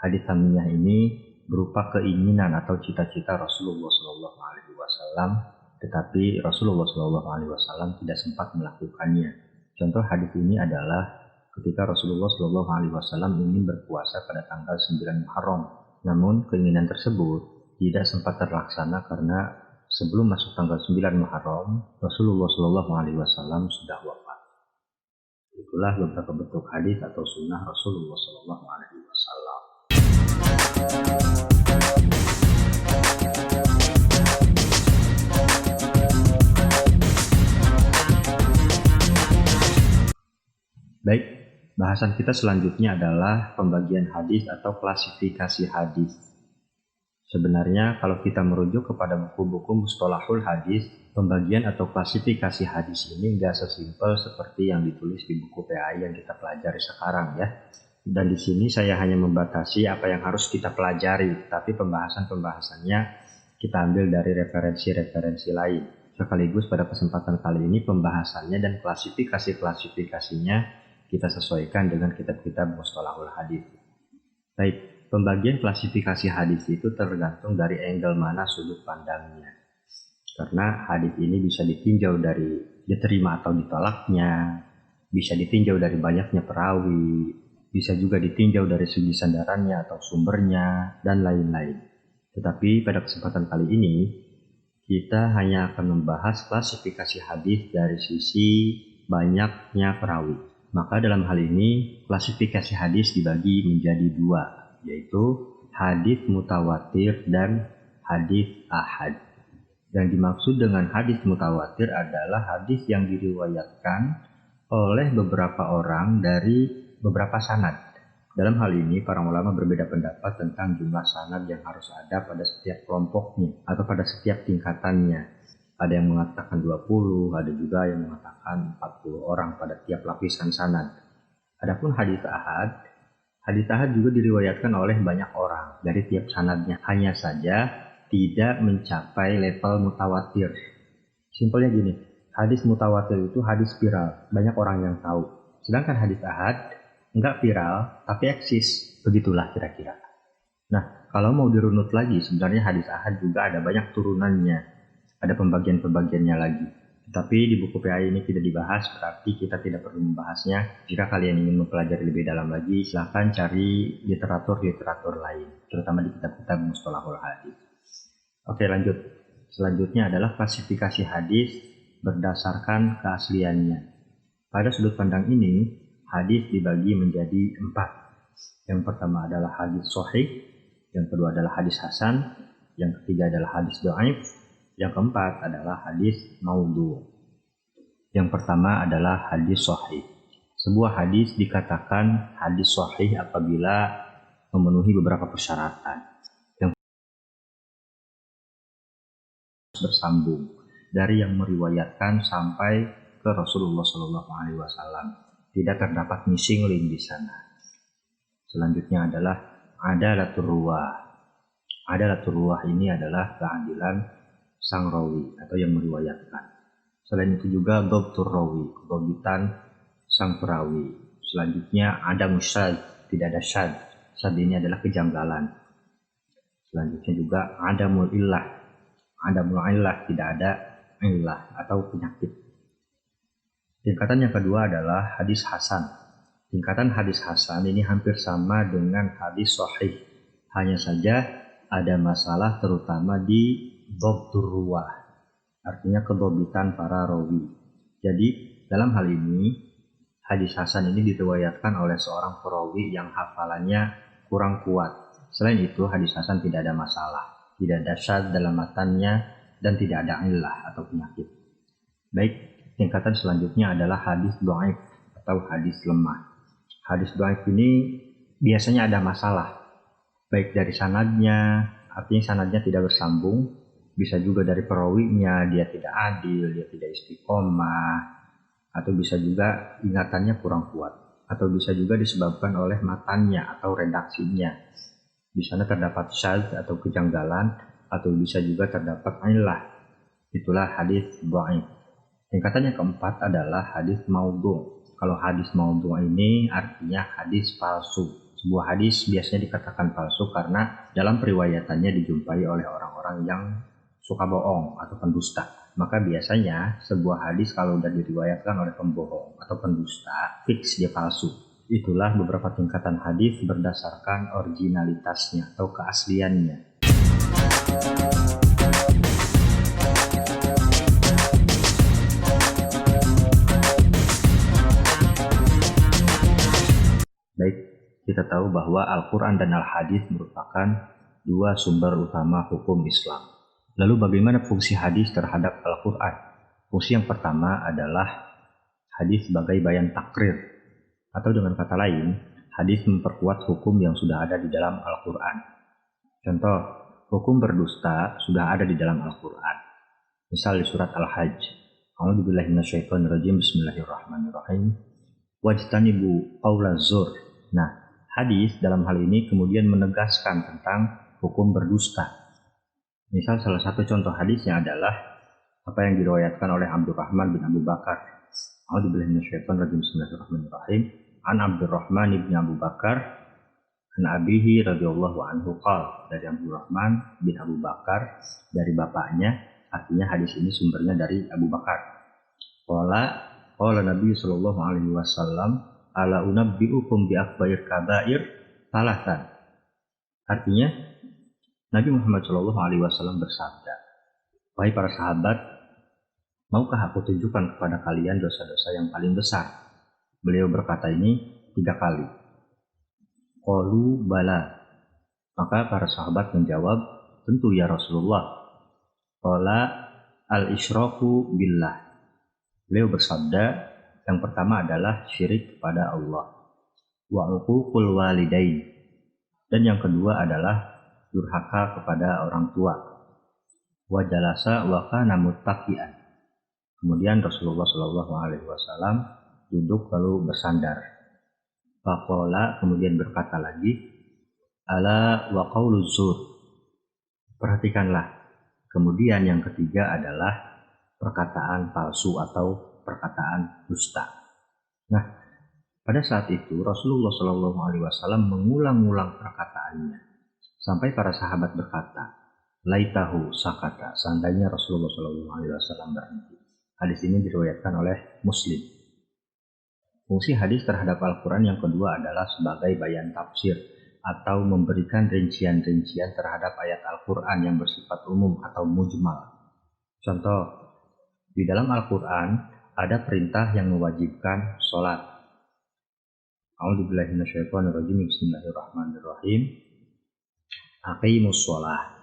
Hadis hamiyah ini berupa keinginan atau cita-cita Rasulullah SAW, tetapi Rasulullah SAW tidak sempat melakukannya. Contoh hadis ini adalah ketika Rasulullah SAW ingin berpuasa pada tanggal 9 Muharram, namun keinginan tersebut tidak sempat terlaksana karena sebelum masuk tanggal 9 Muharram, Rasulullah SAW sudah wafat. Itulah beberapa bentuk hadis atau sunnah Rasulullah SAW. Baik, bahasan kita selanjutnya adalah pembagian hadis atau klasifikasi hadis. Sebenarnya kalau kita merujuk kepada buku-buku mustalahul hadis, pembagian atau klasifikasi hadis ini nggak sesimpel seperti yang ditulis di buku PAI yang kita pelajari sekarang ya. Dan di sini saya hanya membatasi apa yang harus kita pelajari, tapi pembahasan-pembahasannya kita ambil dari referensi-referensi lain. Sekaligus pada kesempatan kali ini pembahasannya dan klasifikasi-klasifikasinya kita sesuaikan dengan kitab-kitab mustalahul hadis. Baik, pembagian klasifikasi hadis itu tergantung dari angle mana sudut pandangnya. Karena hadis ini bisa ditinjau dari diterima atau ditolaknya, bisa ditinjau dari banyaknya perawi, bisa juga ditinjau dari segi sandarannya atau sumbernya, dan lain-lain. Tetapi pada kesempatan kali ini, kita hanya akan membahas klasifikasi hadis dari sisi banyaknya perawi. Maka dalam hal ini, klasifikasi hadis dibagi menjadi dua, yaitu hadis mutawatir dan hadis ahad. Yang dimaksud dengan hadis mutawatir adalah hadis yang diriwayatkan oleh beberapa orang dari beberapa sanad. Dalam hal ini, para ulama berbeda pendapat tentang jumlah sanad yang harus ada pada setiap kelompoknya atau pada setiap tingkatannya. Ada yang mengatakan 20, ada juga yang mengatakan 40 orang pada tiap lapisan sanad. Adapun hadis ahad juga diriwayatkan oleh banyak orang dari tiap sanadnya. Hanya saja tidak mencapai level mutawatir. Simpelnya gini, hadis mutawatir itu hadis viral, banyak orang yang tahu. Sedangkan hadis ahad enggak viral, tapi eksis. Begitulah kira-kira. Nah, kalau mau dirunut lagi, sebenarnya hadis ahad juga ada banyak turunannya. Ada pembagian-pembagiannya lagi. Tapi di buku PAI ini tidak dibahas, berarti kita tidak perlu membahasnya. Jika kalian ingin mempelajari lebih dalam lagi, silahkan cari literatur-literatur lain, terutama di kitab-kitab mustalahul hadis. Oke, lanjut. Selanjutnya adalah klasifikasi hadis berdasarkan keasliannya. Pada sudut pandang ini, hadis dibagi menjadi 4. Yang pertama adalah hadis sahih, yang kedua adalah hadis hasan, yang ketiga adalah hadis dhaif, yang keempat adalah hadis maudhu. Yang pertama adalah hadis sahih. Sebuah hadis dikatakan hadis sahih apabila memenuhi beberapa persyaratan. Yang bersambung dari yang meriwayatkan sampai ke Rasulullah SAW. Tidak terdapat missing link di sana. Selanjutnya adalah adalatur ruwah. Adalatur ruwah ini adalah keadilan sang rawi atau yang meriwayatkan. Selain itu juga dhabtur rawi, kedobitan sang perawi. Selanjutnya ada musyad, tidak ada syad. Syad ini adalah kejanggalan. Selanjutnya juga ada mulillah. Ada mulillah, tidak ada illah atau penyakit. Tingkatan yang kedua adalah hadis hasan. Tingkatan hadis hasan ini hampir sama dengan hadis sahih. Hanya saja ada masalah terutama di dhabtur ruwah, artinya kedobitan para rawi. Jadi dalam hal ini hadis hasan ini diriwayatkan oleh seorang perawi yang hafalannya kurang kuat. Selain itu, hadis hasan tidak ada masalah, tidak ada syadz dalam matanya, dan tidak ada illah atau penyakit. Baik, tingkatan selanjutnya adalah hadis dhaif atau hadis lemah. Hadis dhaif ini biasanya ada masalah, baik dari sanadnya, artinya sanadnya tidak bersambung, bisa juga dari perawinya, dia tidak adil, dia tidak istiqomah, atau bisa juga ingatannya kurang kuat, atau bisa juga disebabkan oleh matanya atau redaksinya. Di sana terdapat syadz atau kejanggalan, atau bisa juga terdapat illah. Itulah hadis dhaif. Tingkatan yang keempat adalah hadis maudhu'. Kalau hadis maudhu' ini artinya hadis palsu. Sebuah hadis biasanya dikatakan palsu karena dalam periwayatannya dijumpai oleh orang-orang yang suka bohong atau pendusta. Maka biasanya sebuah hadis kalau sudah diriwayatkan oleh pembohong atau pendusta, fix dia palsu. Itulah beberapa tingkatan hadis berdasarkan originalitasnya atau keasliannya. Baik, kita tahu bahwa Al-Quran dan Al-Hadis merupakan dua sumber utama hukum Islam. Lalu bagaimana fungsi hadis terhadap Al-Quran? Fungsi yang pertama adalah hadis sebagai bayan takrir. Atau dengan kata lain, hadis memperkuat hukum yang sudah ada di dalam Al-Quran. Contoh, hukum berdusta sudah ada di dalam Al-Quran. Misal di surat Al-Hajj. A'udzubillahi minasyaitonirrajim. Bismillahirrahmanirrahim. Wajtanibu qaulaz zur. Nah, hadis dalam hal ini kemudian menegaskan tentang hukum berdusta. Misal salah satu contoh hadisnya adalah apa yang diriwayatkan oleh Abdurrahman bin Abu Bakar. A'udzubillahi minasyaitonirrajim. Bismillahirrahmanirrahim. An Abdurrahman bin Abu Bakar an abihi radhiyallahu anhu qala, dari Abdurrahman bin Abu Bakar dari bapaknya, artinya hadis ini sumbernya dari Abu Bakar. Qala Nabi sallallahu alaihi wasallam, ala unabbiukum bi akbair kabair salasan. Artinya Nabi Muhammad sallallahu alaihi wasallam bersabda, wahai para sahabat, maukah aku tunjukkan kepada kalian dosa-dosa yang paling besar? Beliau berkata ini 3 kali. Qalu bala. Maka para sahabat menjawab, tentu ya Rasulullah. Qala al-isyraku billah. Beliau bersabda, yang pertama adalah syirik kepada Allah. Wa uququl walidain. Dan yang kedua adalah durhaka kepada orang tua. Wa jalasa wa kana muttaqian. Kemudian Rasulullah Shallallahu alaihi wasallam duduk lalu bersandar. Faqala, kemudian berkata lagi, ala wa qauluz zur. Perhatikanlah. Kemudian yang ketiga adalah perkataan palsu atau perkataan dusta. Nah, pada saat itu Rasulullah Shallallahu alaihi wasallam mengulang-ulang perkataannya sampai para sahabat berkata, laitahu sakata, seandainya Rasulullah Shallallahu alaihi wasallam berhenti. Hadis ini diriwayatkan oleh Muslim. Fungsi hadis terhadap Al-Quran yang kedua adalah sebagai bayan tafsir atau memberikan rincian-rincian terhadap ayat Al-Quran yang bersifat umum atau mujmal. Contoh, di dalam Al-Quran ada perintah yang mewajibkan sholat. A'udzubillahi minasyaitonirrajim. Bismillahirrahmanirrahim. Aqimus sholah.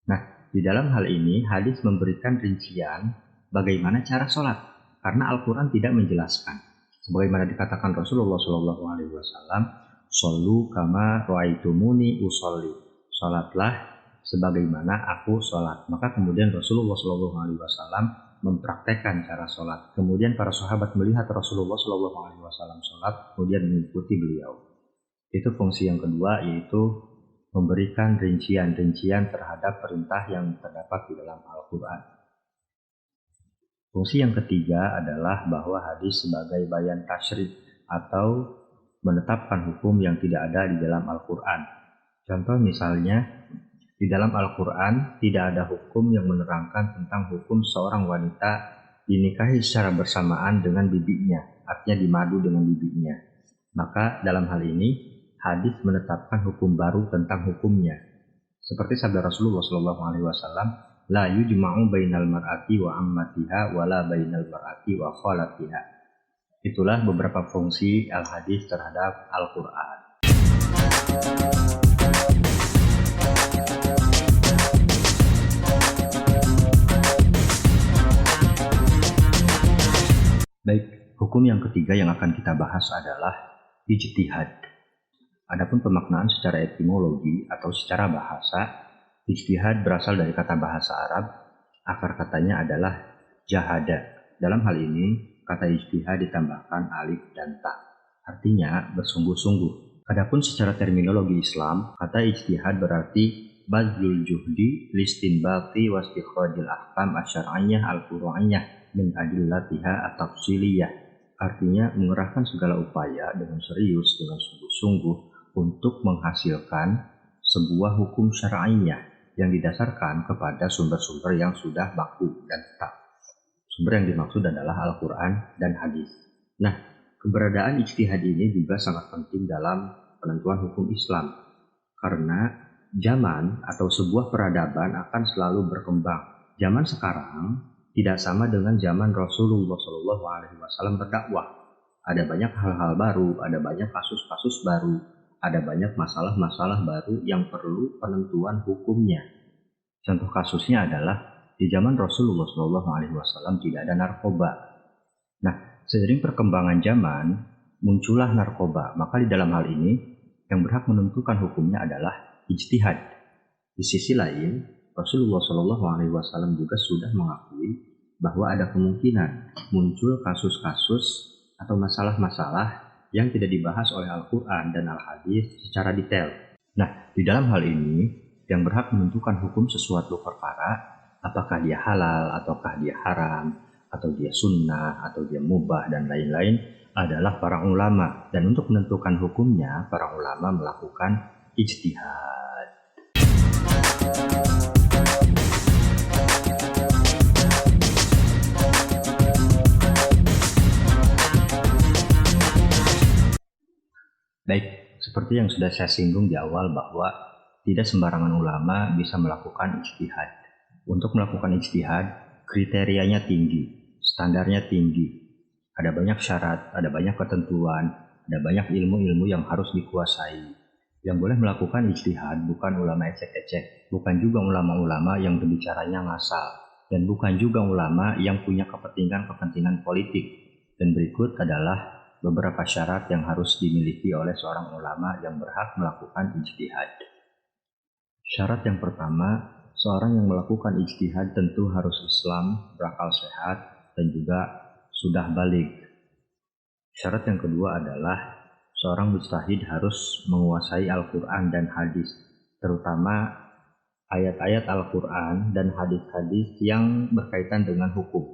Nah, di dalam hal ini hadis memberikan rincian bagaimana cara sholat, karena Al-Quran tidak menjelaskan. Sebagaimana dikatakan Rasulullah Shallallahu alaihi wasallam, "Shollu kama ra'aitumuni usolli." Salatlah sebagaimana aku salat. Maka kemudian Rasulullah Shallallahu alaihi wasallam mempraktekkan cara salat. Kemudian para sahabat melihat Rasulullah Shallallahu alaihi wasallam salat, kemudian mengikuti beliau. Itu fungsi yang kedua, yaitu memberikan rincian-rincian terhadap perintah yang terdapat di dalam Al-Quran. Fungsi yang ketiga adalah bahwa hadis sebagai bayan tasyri' atau menetapkan hukum yang tidak ada di dalam Al-Quran. Contoh misalnya, di dalam Al-Quran tidak ada hukum yang menerangkan tentang hukum seorang wanita dinikahi secara bersamaan dengan bibinya, artinya dimadu dengan bibinya. Maka dalam hal ini, hadis menetapkan hukum baru tentang hukumnya. Seperti sabda Rasulullah SAW, la yujma'u bainal mar'ati wa ammatiha wa la bainal mar'ati wa khalatiha. Itulah beberapa fungsi al-hadis terhadap Al-Quran. Baik, hukum yang ketiga yang akan kita bahas adalah ijtihad. Adapun pemaknaan secara etimologi atau secara bahasa, ijtihad berasal dari kata bahasa Arab, akar katanya adalah jahada. Dalam hal ini, kata ijtihad ditambahkan alif dan ta, artinya bersungguh-sungguh. Adapun secara terminologi Islam, kata ijtihad berarti badlul juhdi listinbati wastikhrajil ahkam asyar'iyyah al-furu'iyyah min adillatiha at-tafsiliyah. Artinya mengerahkan segala upaya dengan serius, dengan sungguh-sungguh untuk menghasilkan sebuah hukum syar'iyyah yang didasarkan kepada sumber-sumber yang sudah baku dan tetap. Sumber yang dimaksud adalah Al-Quran dan hadis. Nah, keberadaan ijtihad ini juga sangat penting dalam penentuan hukum Islam, karena zaman atau sebuah peradaban akan selalu berkembang. Zaman sekarang tidak sama dengan zaman Rasulullah SAW berdakwah. Ada banyak hal-hal baru, ada banyak kasus-kasus baru, ada banyak masalah-masalah baru yang perlu penentuan hukumnya. Contoh kasusnya adalah di zaman Rasulullah SAW tidak ada narkoba. Nah, seiring perkembangan zaman muncullah narkoba, maka di dalam hal ini yang berhak menentukan hukumnya adalah ijtihad. Di sisi lain, Rasulullah SAW juga sudah mengakui bahwa ada kemungkinan muncul kasus-kasus atau masalah-masalah yang tidak dibahas oleh Al-Quran dan Al-Hadis secara detail. Nah, di dalam hal ini, yang berhak menentukan hukum sesuatu perkara, apakah dia halal, ataukah dia haram, atau dia sunnah, atau dia mubah, dan lain-lain, adalah para ulama. Dan untuk menentukan hukumnya, para ulama melakukan ijtihad. Baik, seperti yang sudah saya singgung di awal bahwa tidak sembarangan ulama bisa melakukan ijtihad. Untuk melakukan ijtihad, kriterianya tinggi, standarnya tinggi. Ada banyak syarat, ada banyak ketentuan, ada banyak ilmu-ilmu yang harus dikuasai. Yang boleh melakukan ijtihad bukan ulama ecek-ecek, bukan juga ulama-ulama yang berbicaranya ngasal, dan bukan juga ulama yang punya kepentingan-kepentingan politik. Dan berikut adalah beberapa syarat yang harus dimiliki oleh seorang ulama yang berhak melakukan ijtihad. Syarat yang pertama, seorang yang melakukan ijtihad tentu harus Islam, berakal sehat, dan juga sudah baligh. Syarat yang kedua adalah seorang mujtahid harus menguasai Al-Quran dan hadis, terutama ayat-ayat Al-Quran dan hadis-hadis yang berkaitan dengan hukum.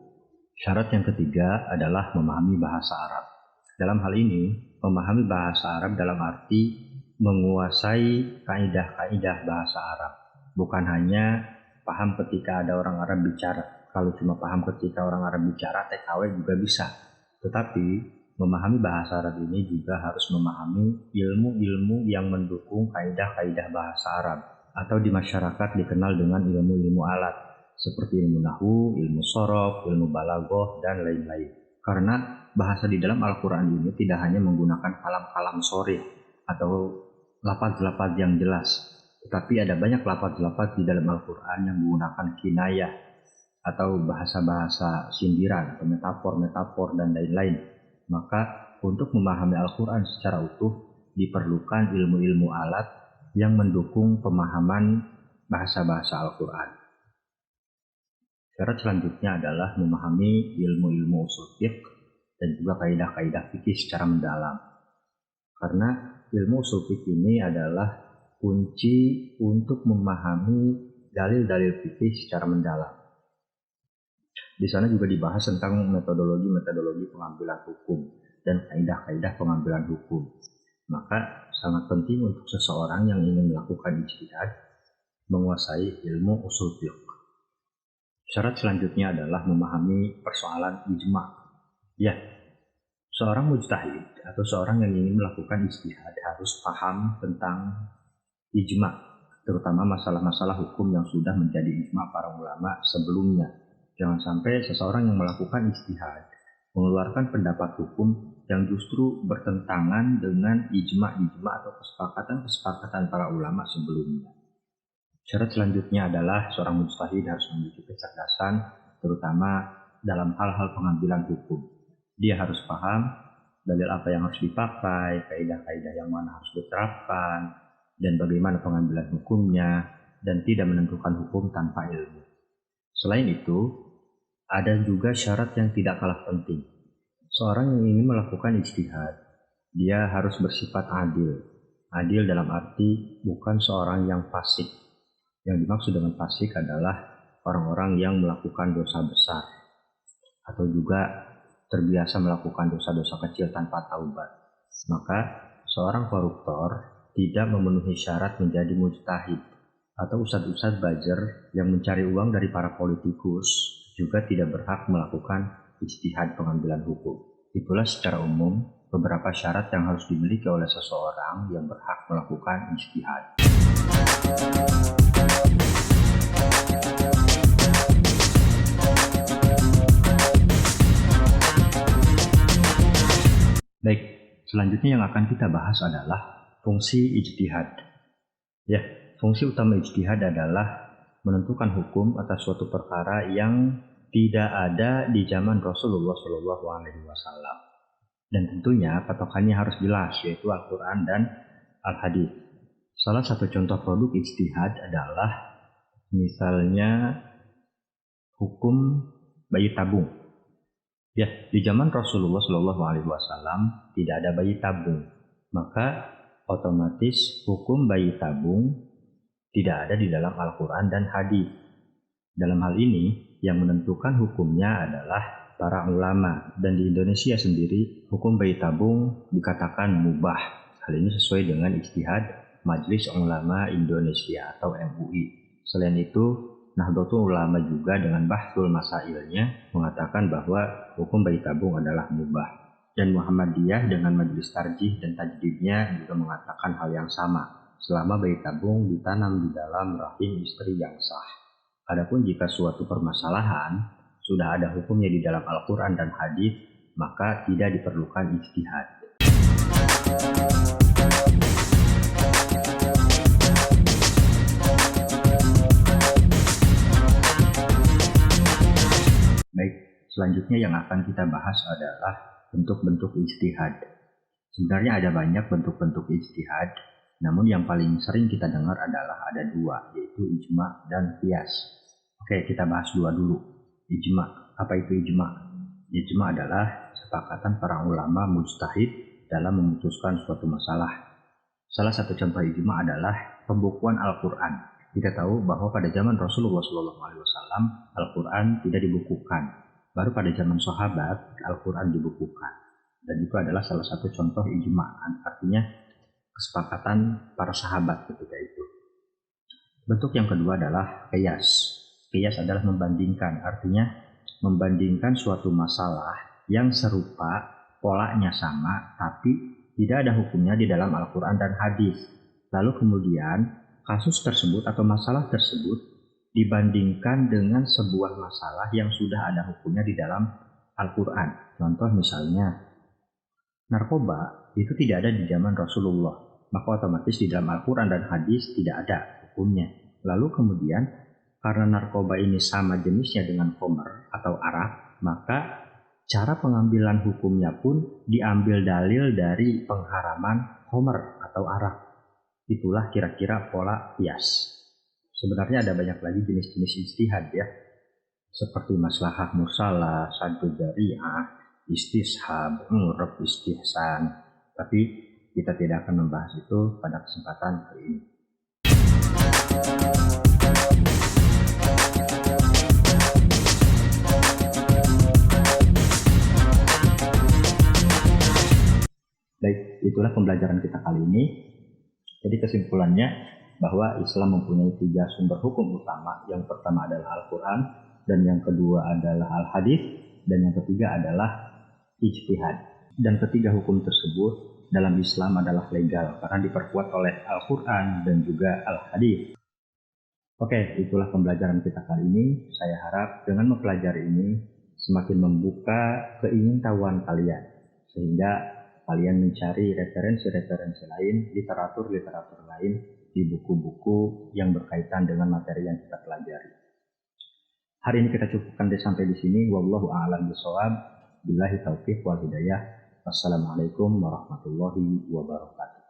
Syarat yang ketiga adalah memahami bahasa Arab. Dalam hal ini, memahami bahasa Arab dalam arti menguasai kaidah-kaidah bahasa Arab. Bukan hanya paham ketika ada orang Arab bicara. Kalau cuma paham ketika orang Arab bicara, TKW juga bisa. Tetapi, memahami bahasa Arab ini juga harus memahami ilmu-ilmu yang mendukung kaidah-kaidah bahasa Arab. Atau di masyarakat dikenal dengan ilmu-ilmu alat. Seperti ilmu nahwu, ilmu sorof, ilmu balaghah, dan lain-lain. Karena bahasa di dalam Al-Quran ini tidak hanya menggunakan kalam-kalam sharih atau lafaz-lafaz yang jelas, tetapi ada banyak lafaz-lafaz di dalam Al-Quran yang menggunakan kinayah atau bahasa-bahasa sindiran atau metafor-metafor dan lain-lain. Maka untuk memahami Al-Quran secara utuh diperlukan ilmu-ilmu alat yang mendukung pemahaman bahasa-bahasa Al-Quran. Syarat selanjutnya adalah memahami ilmu-ilmu ushul fiqh dan juga kaidah-kaidah fikih secara mendalam. Karena ilmu ushul fiqh ini adalah kunci untuk memahami dalil-dalil fikih secara mendalam. Di sana juga dibahas tentang metodologi-metodologi pengambilan hukum dan kaidah-kaidah pengambilan hukum. Maka sangat penting untuk seseorang yang ingin melakukan ijtihad menguasai ilmu ushul fiqh. Syarat selanjutnya adalah memahami persoalan ijma'. Ya, seorang mujtahid atau seorang yang ingin melakukan ijtihad harus paham tentang ijma', terutama masalah-masalah hukum yang sudah menjadi ijma' para ulama sebelumnya. Jangan sampai seseorang yang melakukan ijtihad mengeluarkan pendapat hukum yang justru bertentangan dengan ijma' atau kesepakatan para ulama sebelumnya. Syarat selanjutnya adalah seorang mujtahid harus memiliki kecerdasan, terutama dalam hal-hal pengambilan hukum. Dia harus paham dalil apa yang harus dipakai, kaidah-kaidah yang mana harus diterapkan, dan bagaimana pengambilan hukumnya, dan tidak menentukan hukum tanpa ilmu. Selain itu, ada juga syarat yang tidak kalah penting. Seorang yang ingin melakukan ijtihad, dia harus bersifat adil. Adil dalam arti bukan seorang yang fasik. Yang dimaksud dengan fasik adalah orang-orang yang melakukan dosa besar atau juga terbiasa melakukan dosa-dosa kecil tanpa taubat. Maka seorang koruptor tidak memenuhi syarat menjadi mujtahid, atau ustadz-ustadz buzzer yang mencari uang dari para politikus juga tidak berhak melakukan ijtihad pengambilan hukum. Itulah secara umum beberapa syarat yang harus dimiliki oleh seseorang yang berhak melakukan ijtihad. Baik, selanjutnya yang akan kita bahas adalah fungsi ijtihad. Ya, fungsi utama ijtihad adalah menentukan hukum atas suatu perkara yang tidak ada di zaman Rasulullah SAW. Dan tentunya patokannya harus jelas, yaitu Al-Quran dan Al-Hadis. Salah satu contoh produk ijtihad adalah misalnya hukum bayi tabung. Ya, di zaman Rasulullah SAW tidak ada bayi tabung, maka otomatis hukum bayi tabung tidak ada di dalam Al-Quran dan Hadis. Dalam hal ini, yang menentukan hukumnya adalah para ulama, dan di Indonesia sendiri hukum bayi tabung dikatakan mubah. Hal ini sesuai dengan ijtihad Majelis Ulama Indonesia atau MUI. Selain itu, Nahdlatul Ulama juga dengan Bahsul Masailnya mengatakan bahwa hukum bayi tabung adalah mubah. Dan Muhammadiyah dengan Majelis Tarjih dan Tajdidnya juga mengatakan hal yang sama, selama bayi tabung ditanam di dalam rahim istri yang sah. Adapun jika suatu permasalahan sudah ada hukumnya di dalam Al-Quran dan Hadis, maka tidak diperlukan ijtihad. Baik, selanjutnya yang akan kita bahas adalah bentuk-bentuk ijtihad. Sebenarnya ada banyak bentuk-bentuk ijtihad, namun yang paling sering kita dengar adalah ada dua, yaitu ijma' dan qiyas. Oke, kita bahas dua dulu. Ijma'. Apa itu ijma'? Ijma' adalah kesepakatan para ulama mujtahid dalam memutuskan suatu masalah. Salah satu contoh ijma' adalah pembukuan Al-Quran. Kita tahu bahwa pada zaman Rasulullah SAW, Al-Quran tidak dibukukan. Baru pada zaman sahabat, Al-Quran dibukukan. Dan itu adalah salah satu contoh ijma', artinya kesepakatan para sahabat ketika itu. Bentuk yang kedua adalah qiyas. Qiyas adalah membandingkan, artinya membandingkan suatu masalah yang serupa, polanya sama, tapi tidak ada hukumnya di dalam Al-Quran dan Hadis. Lalu kemudian kasus tersebut atau masalah tersebut dibandingkan dengan sebuah masalah yang sudah ada hukumnya di dalam Al-Quran. Contoh misalnya, narkoba itu tidak ada di zaman Rasulullah, maka otomatis di dalam Al-Quran dan Hadis tidak ada hukumnya. Lalu kemudian karena narkoba ini sama jenisnya dengan khamr atau arak, maka cara pengambilan hukumnya pun diambil dalil dari pengharaman khamr atau arak. Itulah kira-kira pola qiyas. Sebenarnya ada banyak lagi jenis-jenis ijtihad ya, seperti maslahah mursalah, saddu dzari'ah, istishab, murab, istihsan. Tapi kita tidak akan membahas itu pada kesempatan kali ini. Baik, itulah pembelajaran kita kali ini. Jadi kesimpulannya bahwa Islam mempunyai 3 sumber hukum utama. Yang pertama adalah Al-Quran, dan yang kedua adalah Al-Hadis, dan yang ketiga adalah ijtihad. Dan ketiga hukum tersebut dalam Islam adalah legal karena diperkuat oleh Al-Quran dan juga Al-Hadis. Oke, itulah pembelajaran kita kali ini. Saya harap dengan mempelajari ini, semakin membuka keingintahuan kalian, sehingga kalian mencari referensi-referensi lain, literatur-literatur lain di buku-buku yang berkaitan dengan materi yang kita pelajari. Hari ini kita cukupkan sampai di sini. Wallahu a'lam bishawab. Billahi taufiq wal hidayah. Wassalamualaikum warahmatullahi wabarakatuh.